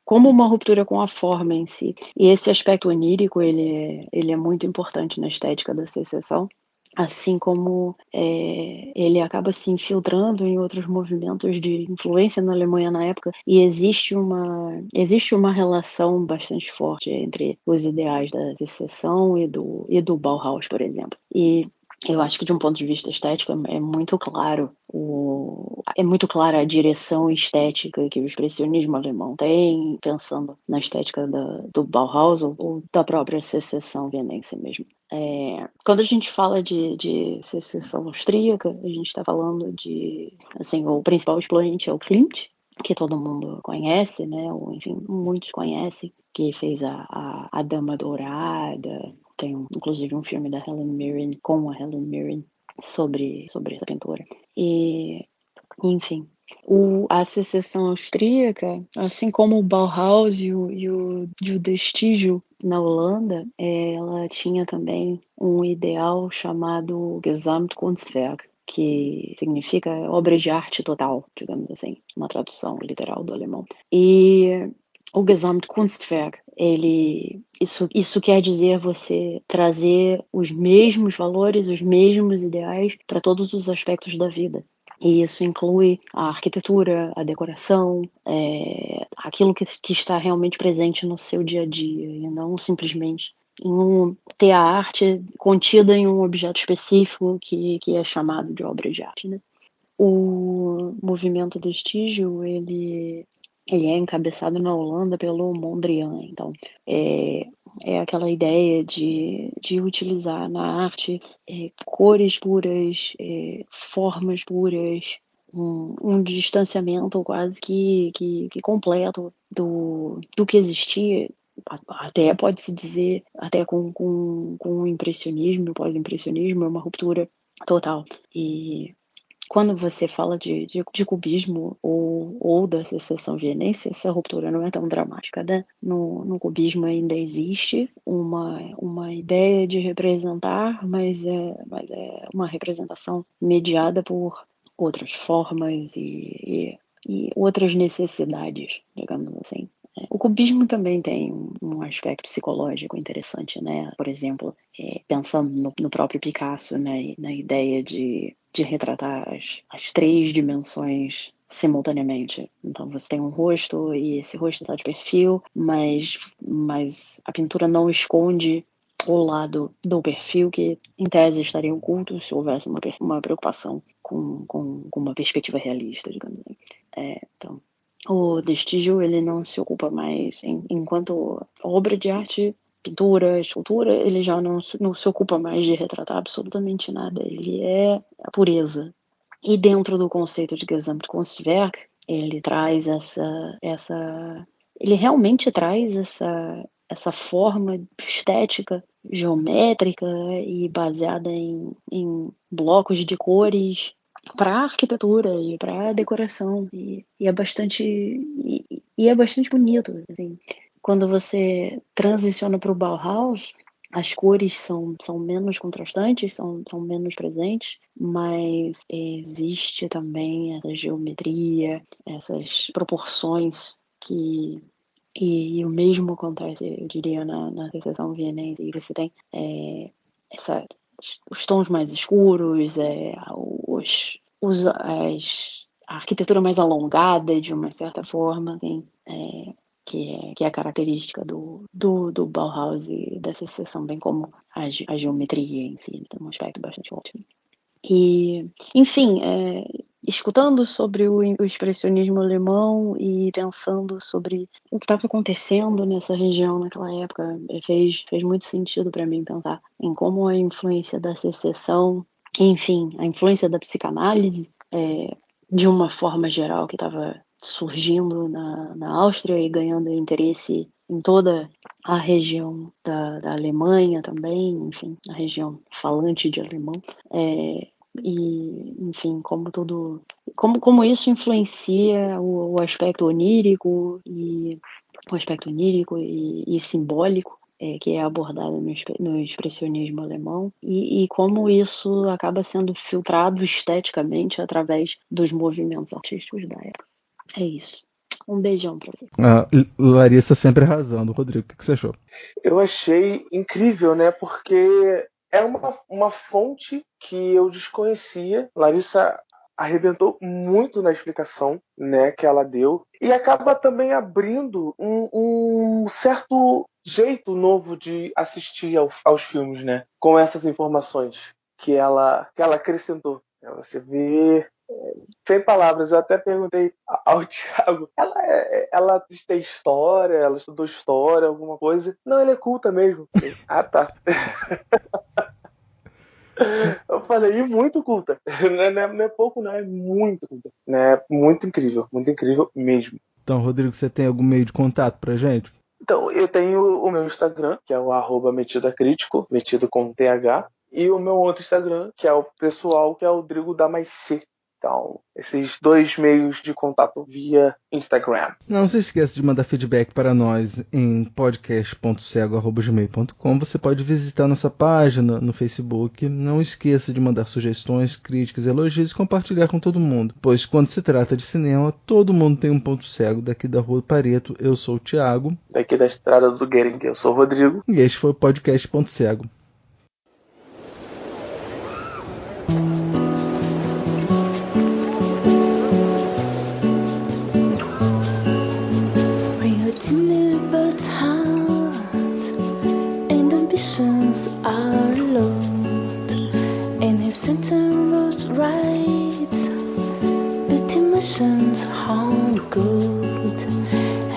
como uma ruptura com a forma em si. E esse aspecto onírico, ele é muito importante na estética da secessão, assim como ele acaba se infiltrando em outros movimentos de influência na Alemanha na época, e existe uma relação bastante forte entre os ideais da secessão e do Bauhaus, por exemplo. E Eu acho que de um ponto de vista estético é muito claro é muito clara a direção estética que o expressionismo alemão tem, pensando na estética do Bauhaus ou da própria Secessão vienense mesmo. Quando a gente fala de Secessão austríaca, a gente está falando de, assim, o principal expoente é o Klimt, que todo mundo conhece, né? Ou, enfim, muitos conhecem, que fez a Dama Dourada. Tem inclusive um filme da Helen Mirren, com a Helen Mirren, sobre essa pintura. E, enfim, a Secessão austríaca, assim como o Bauhaus e o Destígio na Holanda, ela tinha também um ideal chamado Gesamtkunstwerk, que significa obra de arte total, digamos assim, uma tradução literal do alemão. E o Gesamtkunstwerk, isso quer dizer você trazer os mesmos valores, os mesmos ideais para todos os aspectos da vida. E isso inclui a arquitetura, a decoração, aquilo que está realmente presente no seu dia a dia, e não simplesmente ter a arte contida em um objeto específico que é chamado de obra de arte, né? O movimento Destígio, ele é encabeçado na Holanda pelo Mondrian. Então, é aquela ideia de utilizar na arte cores puras, formas puras, um distanciamento quase que completo do que existia. Até pode-se dizer, até com o impressionismo, o pós-impressionismo, é uma ruptura total. E quando você fala de cubismo ou da Secessão vienense, essa ruptura não é tão dramática, né? No cubismo ainda existe uma ideia de representar, mas é uma representação mediada por outras formas e outras necessidades, digamos assim. O cubismo também tem um aspecto psicológico interessante, né? Por exemplo, pensando no próprio Picasso, né? Na ideia de retratar as três dimensões simultaneamente. Então você tem um rosto e esse rosto está de perfil, mas a pintura não esconde o lado do perfil que, em tese, estaria oculto se houvesse uma preocupação com uma perspectiva realista, digamos assim. Então, o Destígio, ele não se ocupa mais, enquanto obra de arte, pintura, escultura, ele já não se ocupa mais de retratar absolutamente nada. Ele é a pureza. E dentro do conceito de Gesamtkunstwerk, ele traz ele realmente traz essa forma estética, geométrica e baseada em blocos de cores para a arquitetura e para a decoração. E é bastante bonito, assim. Quando você transiciona para o Bauhaus, as cores são menos contrastantes, são menos presentes, mas existe também essa geometria, essas proporções e o mesmo acontece, eu diria, na Secessão vienense. E você tem os tons mais escuros, a arquitetura mais alongada, de uma certa forma, assim, que é a característica do Bauhaus e dessa seção, bem como a geometria em si, tem um aspecto bastante forte. E, enfim, escutando sobre o expressionismo alemão e pensando sobre o que estava acontecendo nessa região naquela época, fez muito sentido para mim pensar em como a influência da secessão, enfim, a influência da psicanálise, de uma forma geral, que estava surgindo na Áustria e ganhando interesse em toda a região da Alemanha também, enfim, a região falante de alemão, e, enfim, como isso influencia o aspecto onírico e simbólico, que é abordado no expressionismo alemão, e como isso acaba sendo filtrado esteticamente através dos movimentos artísticos da época. É isso. Um beijão pra você. Larissa sempre arrasando. Rodrigo, o que você achou? Eu achei incrível, né? Porque é uma fonte que eu desconhecia. Larissa arrebentou muito na explicação, né, que ela deu. E acaba também abrindo um certo jeito novo de assistir aos filmes, né? Com essas informações. que ela acrescentou. Você vê, sem palavras, eu até perguntei ao Thiago, ela tem história, ela estudou história, alguma coisa? Não, ela é culta mesmo. Eu falei, tá. Eu falei, e muito culta. Não é pouco, não, é muito culta. É muito incrível mesmo. Então, Rodrigo, você tem algum meio de contato pra gente? Então, eu tenho o meu Instagram, que é o @metidacrítico, metido com TH, e o meu outro Instagram, que é o pessoal, que é o Rodrigo da Mais C. Então, esses 2 meios de contato via Instagram. Não se esqueça de mandar feedback para nós em podcast.cego@gmail.com. Você pode visitar nossa página no Facebook. Não esqueça de mandar sugestões, críticas, elogios e compartilhar com todo mundo. Pois quando se trata de cinema, todo mundo tem um ponto cego. Daqui da Rua Pareto, eu sou o Thiago. Daqui da Estrada do Guering, eu sou o Rodrigo. E este foi o podcast Ponto Cego. Are low, and his center was right, but emotions hung good,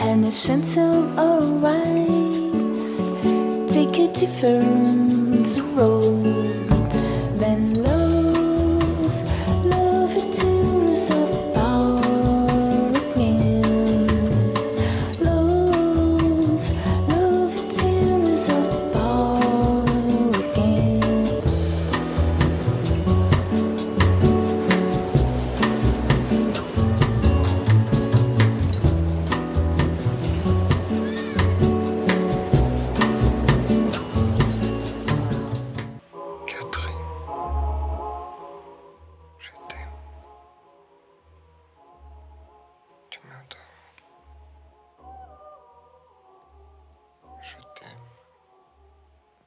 and his center alright, take a different road, then love.